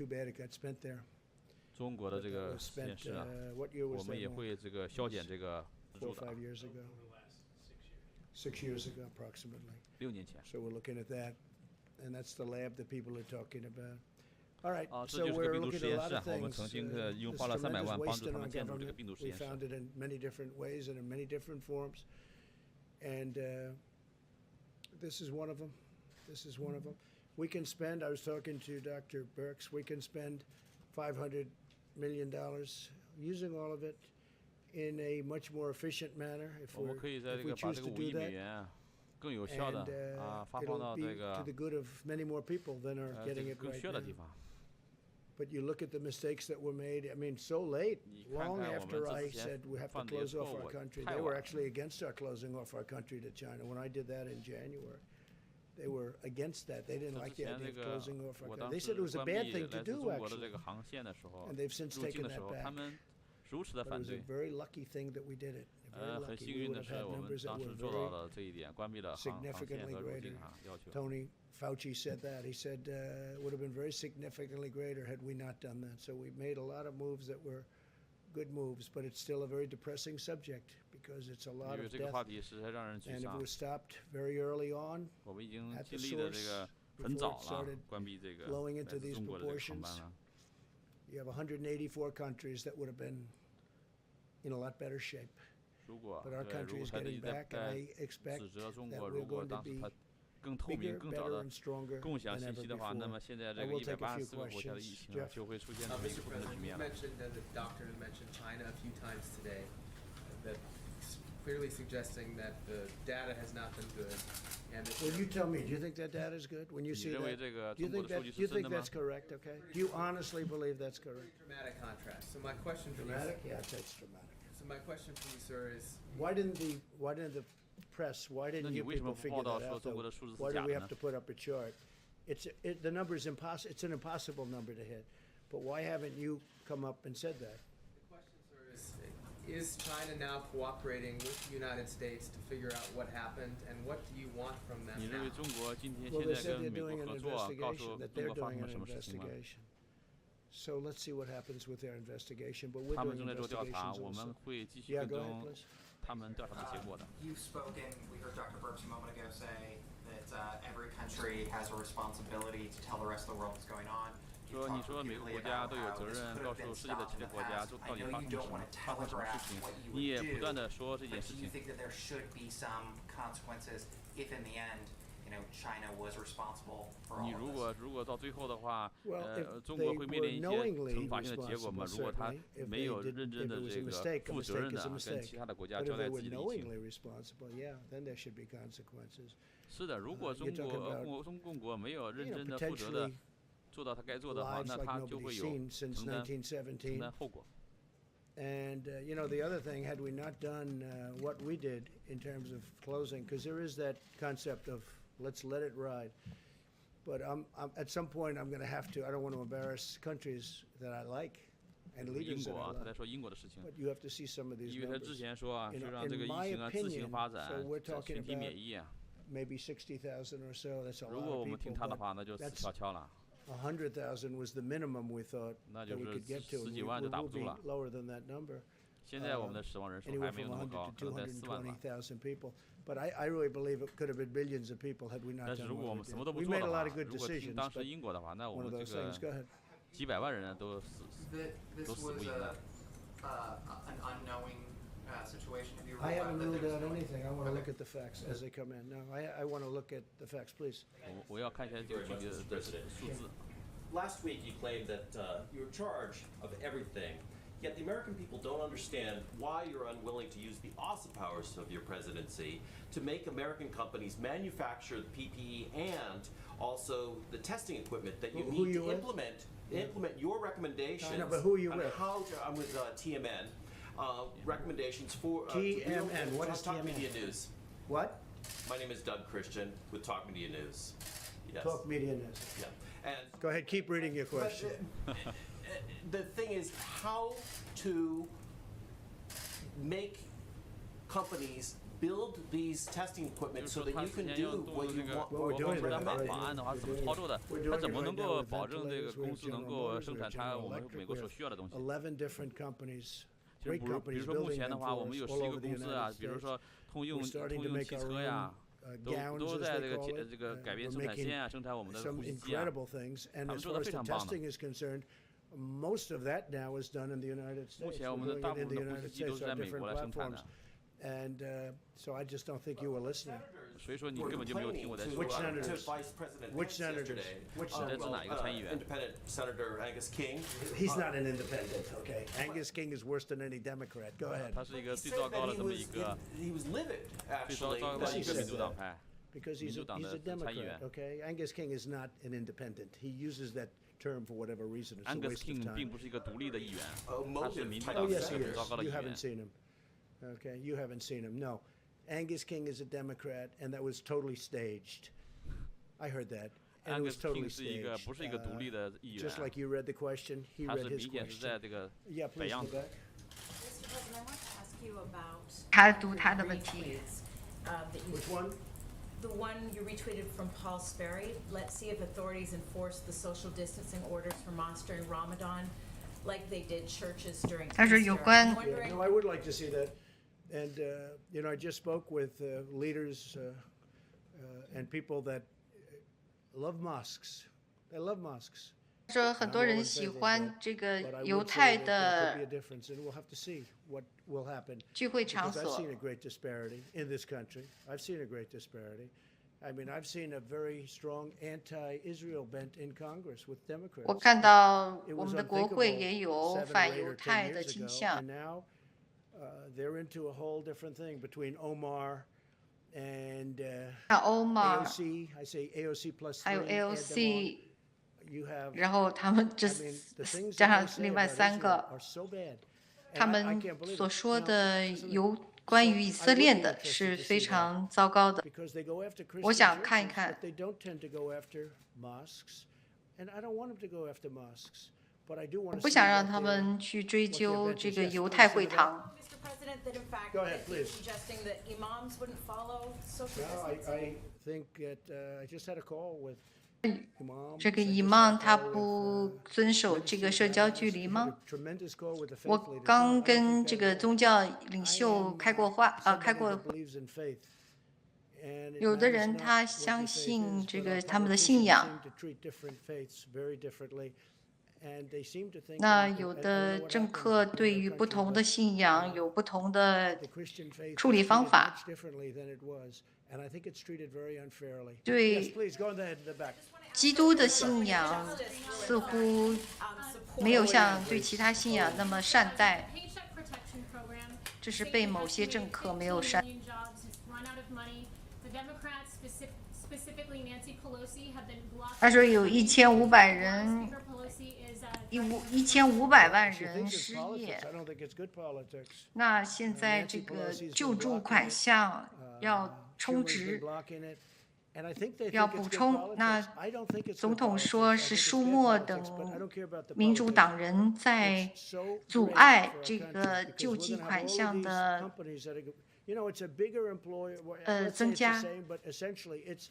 这个实验室啊。我们也会这个削减这个资助的。6 years ago, approximately. 6年前。So we're looking at that, and that's the lab that people are talking about. 这就是个病毒实验室啊，我们曾经花了300万帮助他们建筑这个病毒实验室。We found it in many different ways and in many different forms, and this is one of them. This is one of them. We can spend. I was talking to Dr. Birx. We can spend $500 million using all of it in a much more efficient manner if we choose to do that. 更有效的发放到这个 to the good of many more people than are getting it right now. But you look at the mistakes that were made. I mean, so late, long after I said we have to close off our country. They were actually against our closing off our country to China. When I did that in January, they were against that. They didn't like the idea of closing off our country. They said it was a bad thing to do, actually. And they've since taken that back. But it was a very lucky thing that we did it. Very lucky. We would have had numbers that were very significantly greater. Tony Fauci said that. He said it would have been very significantly greater had we not done that. So we made a lot of moves that were good moves, but it's still a very depressing subject because it's a lot of death. And if it was stopped very early on at the source, before it started blowing into these proportions, you have 184 countries that would have been in a lot better shape. But our country is getting back, and I expect that we're going to be bigger, better, and stronger than ever before. I will take a few questions. Jeff? Mr. President, you mentioned, and the doctor mentioned China a few times today, that clearly suggesting that the data has not been good. And well, you tell me, do you think that data is good when you see that? Do you think that's correct, okay? Do you honestly believe that's correct? Dramatic contrast. So my question for dramatic? Yeah, that's dramatic. So my question for you, sir, is why didn't the press, why didn't you people figure that out? Why do we have to put up a chart? The number is impossible. It's an impossible number to hit. But why haven't you come up and said that? The question, sir, is China now cooperating with the United States to figure out what happened, and what do you want from them now? Well, they said they're doing an investigation, that they're doing an investigation. So let's see what happens with their investigation. But we're doing investigations also. Yeah, go ahead, please. You've spoken, we heard Dr. Birx a moment ago say that every country has a responsibility to tell the rest of the world what's going on. 你说每个国家都有责任告诉世界的其他国家到底发生什么事情，你也不断的说这件事情。Do you think that there should be some consequences if in the end, China was responsible for all of this? 如果到最后的话，中国会面临一些惩罚性的结果吗？如果他没有认真的这个负责任的跟其他的国家交代自己的疫情。是的，如果中国没有认真的负责的做到他该做的话，那他就会有承担后果。And the other thing, had we not done what we did in terms of closing, because there is that concept of let's let it ride. But at some point, I'm going to have to. I don't want to embarrass countries that I like and leaders that I like. But you have to see some of these numbers. In my opinion, so we're talking about maybe 60,000 or so. That's a lot of people. That's 100,000 was the minimum we thought that we could get to. We will be lower than that number. Anywhere from 100 to 220,000 people. But I really believe it could have been billions of people had we not done what we did. We made a lot of good decisions, but one of those things. Go ahead. This was an unknowing situation. I haven't ruled out anything. I want to look at the facts as they come in. No, I want to look at the facts, please. Last week you claimed that you're in charge of everything, yet the American people don't understand why you're unwilling to use the awesome powers of your presidency to make American companies manufacture the PPE and also the testing equipment that you need to implement your recommendations. I know, but who are you with? I'm with TMN. Recommendations for TMN. What is Talk TMN? Media News. What? My name is Doug Christian with Talk Media News. Yes. Talk Media News. Yeah. And go ahead, keep reading your question. The thing is how to make companies build these testing equipment so that you can do what you want. Well, we're doing that. 他怎么能够保证这个公司能够生产我们美国所需要的东西？ 11 different companies. 比如说目前的话，我们有11个公司啊，比如说通用汽车呀， gowns, as they call it. 这个改变生产 We're 线 making 啊，生产我们的 some 呼吸机啊， incredible things. And 他们 as 做 far 得 as 非 the 常棒的。 testing is concerned, most of that now is done in the United 目 States. 前我 We're 们的 doing 大 it 部 in 分 the 的呼吸 United 机都 States 是在 on 美 different 国来生产 platforms. 的， And so I just don't think you were listening. 所以说你根本就没有听我在说 Which 话。 senators? Vice President Which Pence senators? yesterday. Which 这 senators? 是哪一个参议员？ Independent Senator Angus King. He's not an independent, okay? Angus King is worse than any Democrat. Go ahead. 他是一个 He 最 said 糟糕 that 的 he 这么 was 一个 he was livid 最糟 actually. 糕 Yes, 的 he 一个 said 民主 that. 党派。 Because 民 he's 主 a, 党 he's 的 a 参议 Democrat, 员 okay? Angus King is not an independent. He uses that term for whatever reason. It's a Angus waste of King 并 time. 不是一个独立的议员， A 他是 motive 民主 type 党 Oh, 的 of yes, he 很 is. 糟糕的议 You 员 haven't。seen him. Okay, you haven't seen him. No. Angus King is a Democrat, and that was totally staged. I heard that. And it was Angus totally King 是一个 staged. 不是一个独立的议员， Just like you read the question, he 他 read 是 his 明显是 question. 在这个 Yeah, 摆 please 样 go 子。 back. Mr. President, I want to ask you about 他读他的问题。 that you, Which one? the one you retweeted from Paul Sperry. Let's see if authorities enforce the social distancing orders for mosque during Ramadan, like they did churches during 他说 Easter. 有关 I'm Yeah, wondering, no, I would like to see that. And, I just spoke with leaders and people that love mosques. They love mosques. 他说很多人喜欢这个犹太的 There could be a difference, and we'll have to see what will happen. 聚会场 Because I've 所 seen a great disparity in this country. I've seen a great disparity. I mean, I've seen a very strong anti-Israel bent in Congress with Democrats. 我看到 It 我 was 们的国会 unthinkable 也有 7 or 反 8犹 or 太 10的 years 倾 ago, 向 and。now they're into a whole different thing between Omar and 像 Omar AOC. I say AOC plus 还有 3. add them on. AOC， You have, 然后他们这 I mean, the things 加 that 上 they say 另外 about 3 Israel 个， are so bad. 他 And I 们 can't believe 所 it. 说 Now, 的 so 有关于以色列的 I would be 是 interested to see 非 that. 常糟糕的。 Because they go after 我 Christian 想看一 churches, 看 but they don't tend to go after mosques. And I don't want them to go after mosques, but I do 我 want 不 to see 想让 what 他 they're- 们去追 what 究 their 这 vengeance 个 is. 犹 Please 太 do 会 that. 堂。 Mr. President, that in fact Go ahead, that you're please. suggesting that imams wouldn't follow social No, distancing. I think that I just had a call with imams. 这个 I just had a imam 他 call with, 不遵守这个 ministers 社交 and 距 others. 离 I had 吗 a？tremendous call with the faith 我 leaders. No, 刚 I don't 跟 think 这 that 个 at all. 宗教领 I 袖 am, 开过话，开 somebody 过 that believes in faith. And it 有的 matters 人 not 他 what your 相 faith 信 is, 这 but 个 our 他们的 politicians 信仰， seem to treat different faiths very differently. And they seem to think 那 that- 有 I don't 的 know what 政 happens 客 in 对 their 于不 country, 同的 but, 信仰有不同的 the Christian faith 处理 is 方 treated 法 much differently than it was, and I think it's treated very unfairly. 对 Yes, please go ahead in the back. 基督的信仰似乎没有像对其他信仰那么善待， Paycheck protection program. 这是被某些政客没有善。 15 million jobs has run out of money. The Democrats, specifically Nancy Pelosi, have been blocking. 他说有1500人 Speaker Pelosi is 1500万 She 人 thinks it's 失 politics. 业。 I don't think it's good politics. 那现在这个救助款项要充 Schumer's been 值， blocking it, and I think they 要 think 补 it's good 充。 politics. 那 I don't think it's 总 good 统 politics. 说 I 是 think it's 舒 bad 默 politics, 等 but I don't care about the 民主 politics. 党人在 It's so 阻 great 碍 for our 这 country 个 because 救 we're 济 gonna have 款 all of 项 these 的 companies that are, it's a bigger employer. Let's say 增 it's the 加。 same, but essentially it's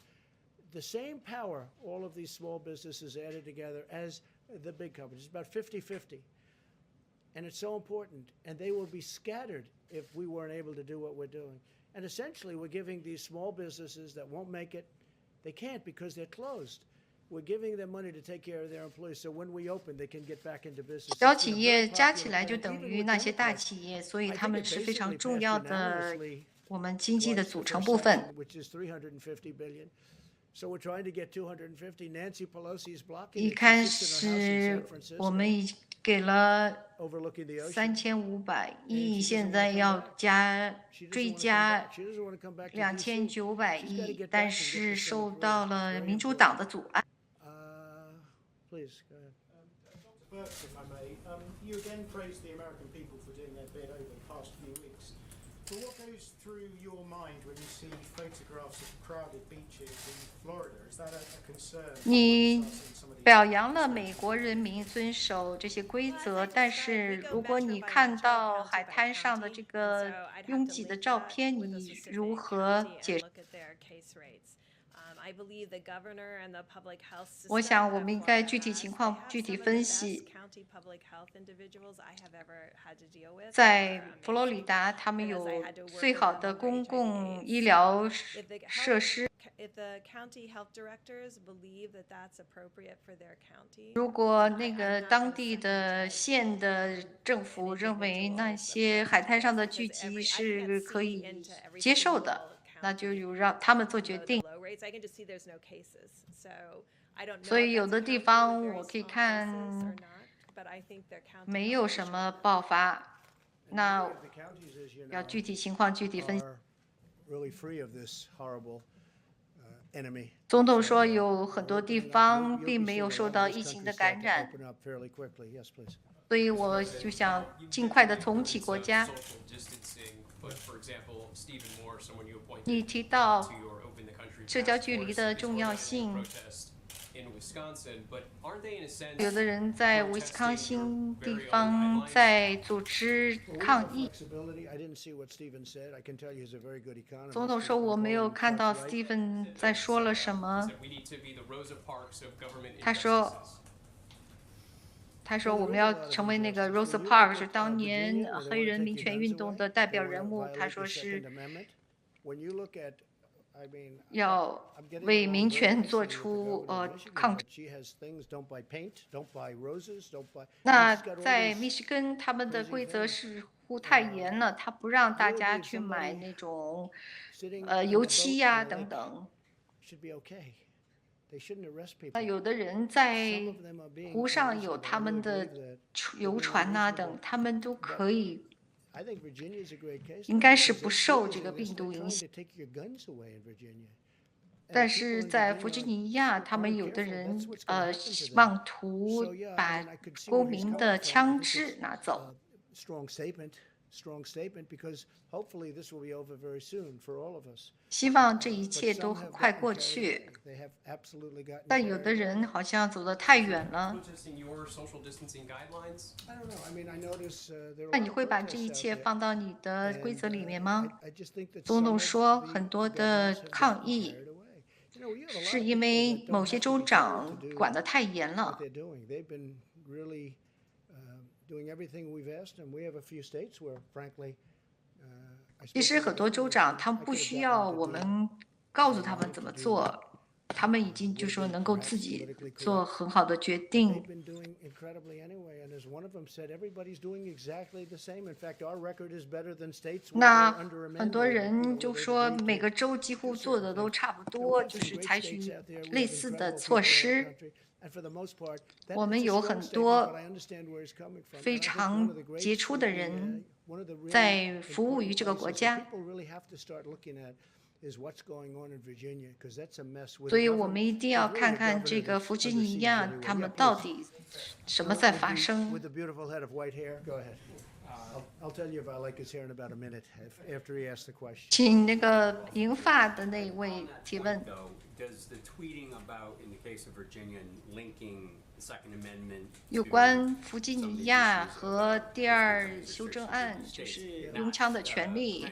the same power all of these small businesses added together as the big companies. It's about 50-50. And it's so important. And they will be scattered if we weren't able to do what we're doing. And essentially, we're giving these small businesses that won't make it, they can't because they're closed. We're giving them money to take care of their employees, so when we open, they can get back into business. 小 It's been 企 a 业 very 加 popular 起来就 plan, 等 even 于 with 那些大 Democrats. 企业，所以 I 他 think 们 it 是非常 basically 重 passed 要的 unanimously 我们经济的 twice 组 the 成 first 部分。 section, which is $350 billion. So we're trying to get 250. Nancy Pelosi is blocking 一 it. 开 She sits in her house in 始 San Francisco, 我们已给了 overlooking the ocean. 3500亿，现在要加 She doesn't 追 wanna come 加 back. She doesn't want to come back to DC. 2900 She's gotta 亿 get，back 但 and get 是 the 受 Senate 到 through. 了 It's very 民主 important. 党的阻碍。 Please, go ahead. Dr. Burks, if I may, you again praised the American people for doing their bit over the past few weeks. But what goes through your mind when you see photographs of crowded beaches in Florida? Is that a concern? 你 Some of the- 表扬了美国人民遵守这些规则，但是如果你看到海滩上的这个拥挤的照片，你如何解释？我想我们应该具体情况具体分析。在佛罗里达，他们有最好的公共医疗设施。如果那个当地的县的政府认为那些海滩上的聚集是可以接受的，那就有让他们做决定。所以有的地方我可以看没有什么爆发，那要具体情况具体分析。总统说有很多地方并没有受到疫情的感染，所以我就想尽快的重启国家。你提到社交距离的重要性，有的人在威斯康星地方在组织抗议。总统说我没有看到 Stephen 在说了什么。他说我们要成为那个 Rosa Parks 是当年黑人民权运动的代表人物。他说是要为民权做出抗争。那在密歇根，他们的规则似乎太严了，他不让大家去买那种油漆呀等等。那有的人在湖上有他们的游船呐等，他们都可以。应该是不受这个病毒影响，但是在弗吉尼亚，他们有的人妄图把公民的枪支拿走。希望这一切都很快过去，但有的人好像走得太远了。那你会把这一切放到你的规则里面吗？总统说，很多的抗议是因为某些州长管得太严了。其实很多州长他们不需要我们告诉他们怎么做，他们已经就说能够自己做很好的决定。那很多人就说每个州几乎做的都差不多，就是采取类似的措施。我们有很多非常杰出的人在服务于这个国家，所以我们一定要看看这个弗吉尼亚他们到底什么在发生。请那个银发的那位提问。有关弗吉尼亚和第二修正案，就是拥枪的权利。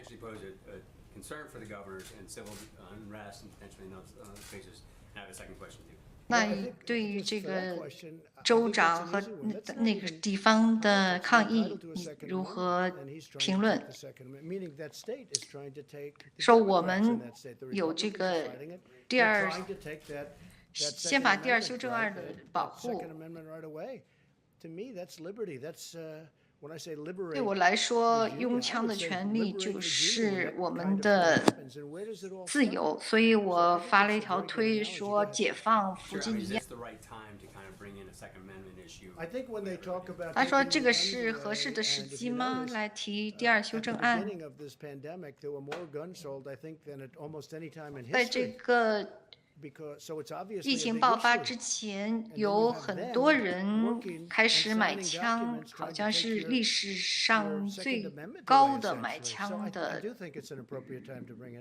那你对于这个州长和那个地方的抗议，你如何评论？说我们有这个宪法第二修正案的保护。对我来说，拥枪的权利就是我们的自由，所以我发了一条推说解放弗吉尼亚。他说这个是合适的时机吗？来提第二修正案。在这个疫情爆发之前，有很多人开始买枪，好像是历史上最高的买枪的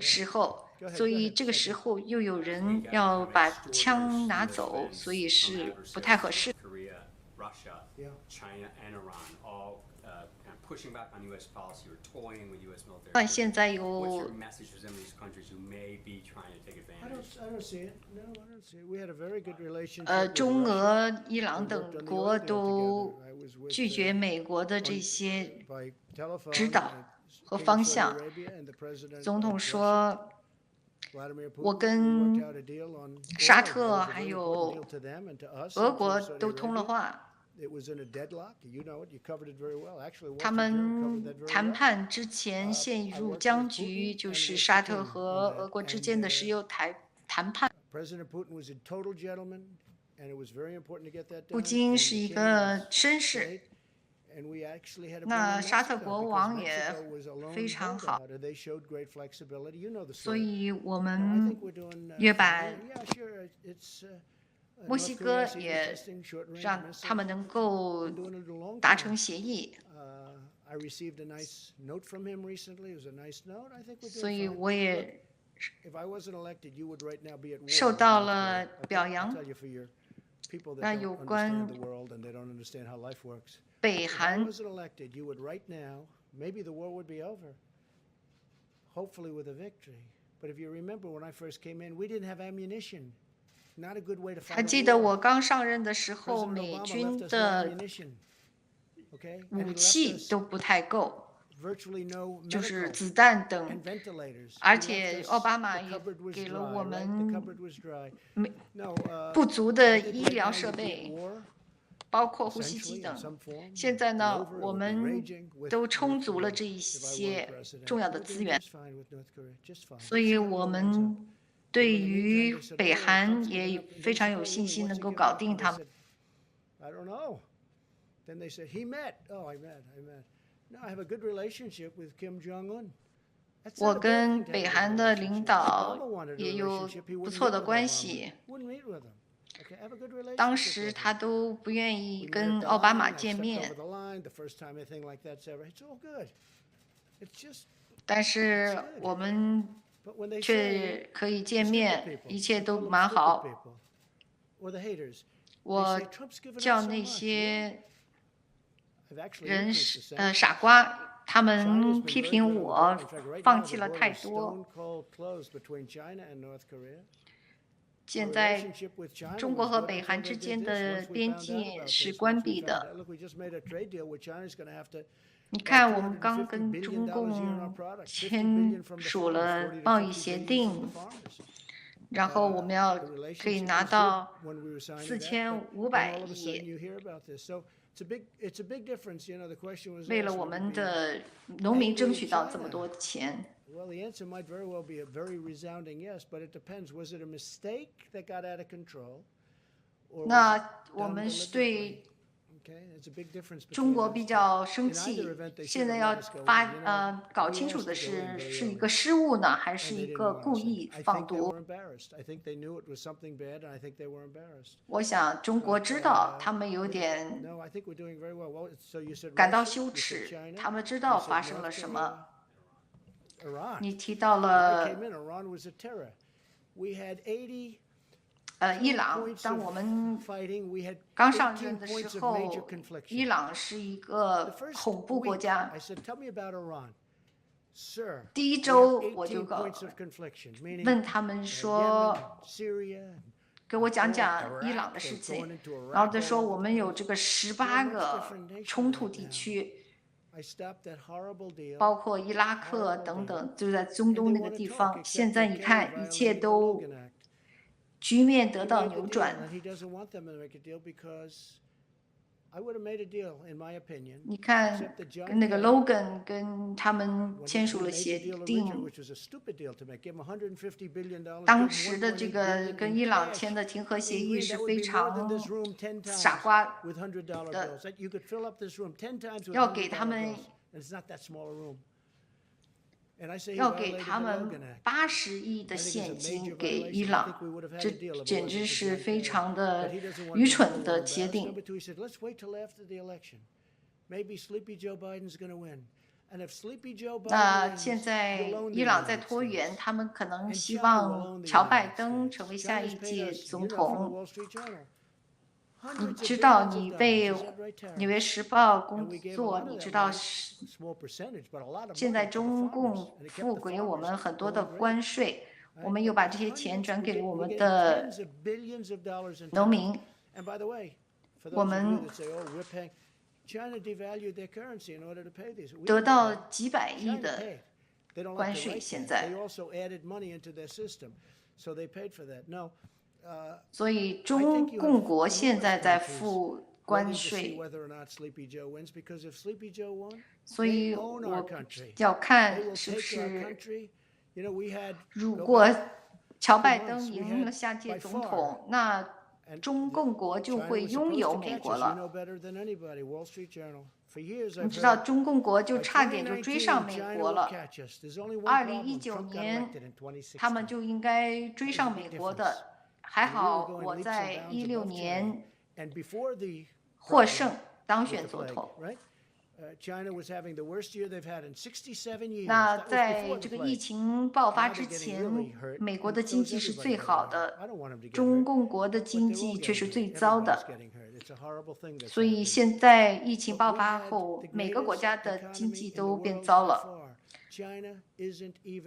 时候，所以这个时候又有人要把枪拿走，所以是不太合适。但现在有中俄、伊朗等国都拒绝美国的这些指导和方向。总统说，我跟沙特还有俄国都通了话。他们谈判之前陷入僵局，就是沙特和俄国之间的石油谈判。普京是一个绅士，那沙特国王也非常好，所以我们约版墨西哥也让他们能够达成协议，所以我也受到了表扬。那有关北韩，还记得我刚上任的时候，美军的武器都不太够，就是子弹等，而且奥巴马也给了我们不足的医疗设备，包括呼吸机等。现在呢，我们都充足了这一些重要的资源，所以我们对于北韩也非常有信心，能够搞定他们。我跟北韩的领导也有不错的关系，当时他都不愿意跟奥巴马见面，但是我们却可以见面，一切都蛮好。我叫那些人傻瓜，他们批评我放弃了太多。现在中国和北韩之间的边界是关闭的。你看，我们刚跟中共签署了贸易协定，然后我们可以拿到4500亿，为了我们的农民争取到这么多钱。那我们是对中国比较生气，现在要搞清楚的是一个失误呢，还是一个故意放毒？我想中国知道他们有点感到羞耻，他们知道发生了什么。你提到了伊朗，当我们刚上任的时候，伊朗是一个恐怖国家。第一周我就问他们说，给我讲讲伊朗的事情，然后他说我们有这个18个冲突地区，包括伊拉克等等，就在中东那个地方。现在你看，一切都局面得到扭转。你看，那个 Logan 跟他们签署了协定，当时的这个跟伊朗签的停核协议是非常傻瓜的，要给他们80亿的现金给伊朗，这简直是非常的愚蠢的协定。那现在伊朗在拖延，他们可能希望乔拜登成为下一届总统。你知道你为《纽约时报》工作，你知道现在中共付给我们很多的关税，我们又把这些钱转给了我们的农民，我们得到几百亿的关税，现在。所以中共国现在在付关税，所以我要看是不是，如果乔拜登赢了下届总统，那中共国就会拥有美国了。你知道中共国就差点就追上美国了。2019年他们就应该追上美国的。还好我在16年获胜当选总统。那在这个疫情爆发之前，美国的经济是最好的，中共国的经济却是最糟的。所以现在疫情爆发后，每个国家的经济都变糟了。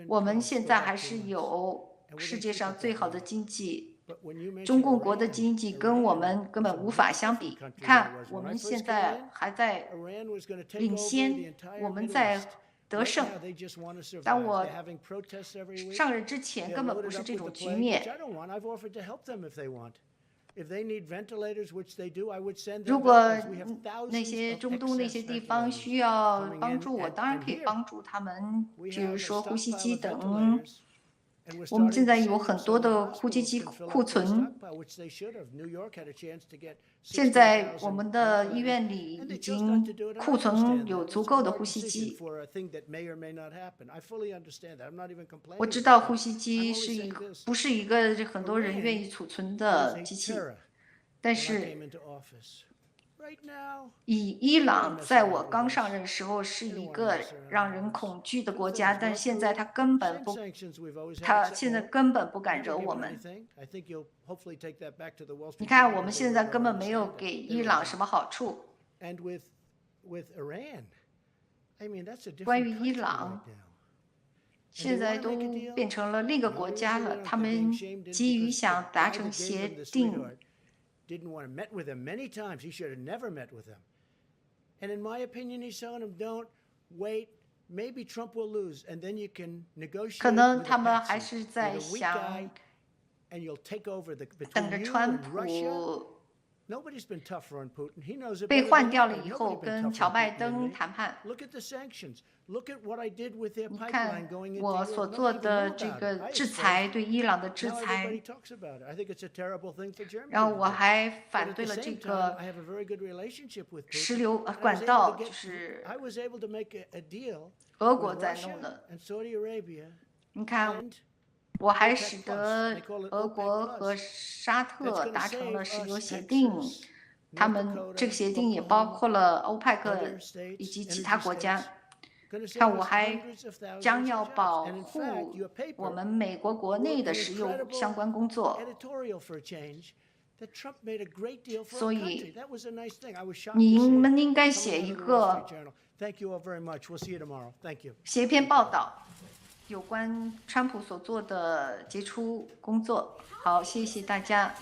我们现在还是有世界上最好的经济。中共国的经济跟我们根本无法相比。看，我们现在还在领先，我们在得胜。当我上任之前，根本不是这种局面。如果那些中东那些地方需要帮助，我当然可以帮助他们，比如说呼吸机等。我们现在有很多的呼吸机库存，现在我们的医院里已经库存有足够的呼吸机。我知道呼吸机不是一个很多人愿意储存的机器，但是以伊朗在我刚上任时候是一个让人恐惧的国家，但是现在他现在根本不敢惹我们。你看，我们现在根本没有给伊朗什么好处。关于伊朗，现在都变成了另一个国家了，他们急于想达成协定。Didn't want to meet with him many times. He should have never met with him. And in my opinion, he's telling him, don't wait. Maybe Trump will lose, and then you can negotiate. 可能他们还是在想 and you'll take over the 等着 between you 川 and Russia. 普 Nobody's been tougher on Putin. He knows it 被 better 换 than 掉了 anybody. 以后， Nobody's been 跟 tougher 乔 on 拜 Putin than 登 me. 谈判。 Look at the sanctions. Look at what I did with their 你 pipeline 看 going into 我 Europe. 所 Nobody 做 even 的 knew 这 about 个 it. I 制 exposed 裁 it. 对伊朗的制 Now 裁 everybody，talks about it. I think it's a terrible thing for Germany. 然后 to 我 do. 还 But 反 at 对 the 了这 same time, 个 I have a very good relationship with 石 Putin. 油 And I 管 was able 道， to 就 get, 是 I was able to make a deal 俄国 with 在 Russia 弄的。 and Saudi Arabia 你看， and 我还使得俄国和沙特达成了石油协定，他们这个协定也包括了欧派克以及其他国家。看，我还将要保护我们美国国内的石油相关工作。所以，你们应该写一个写一篇报道，有关川普所做的杰出工作。好，谢谢大家。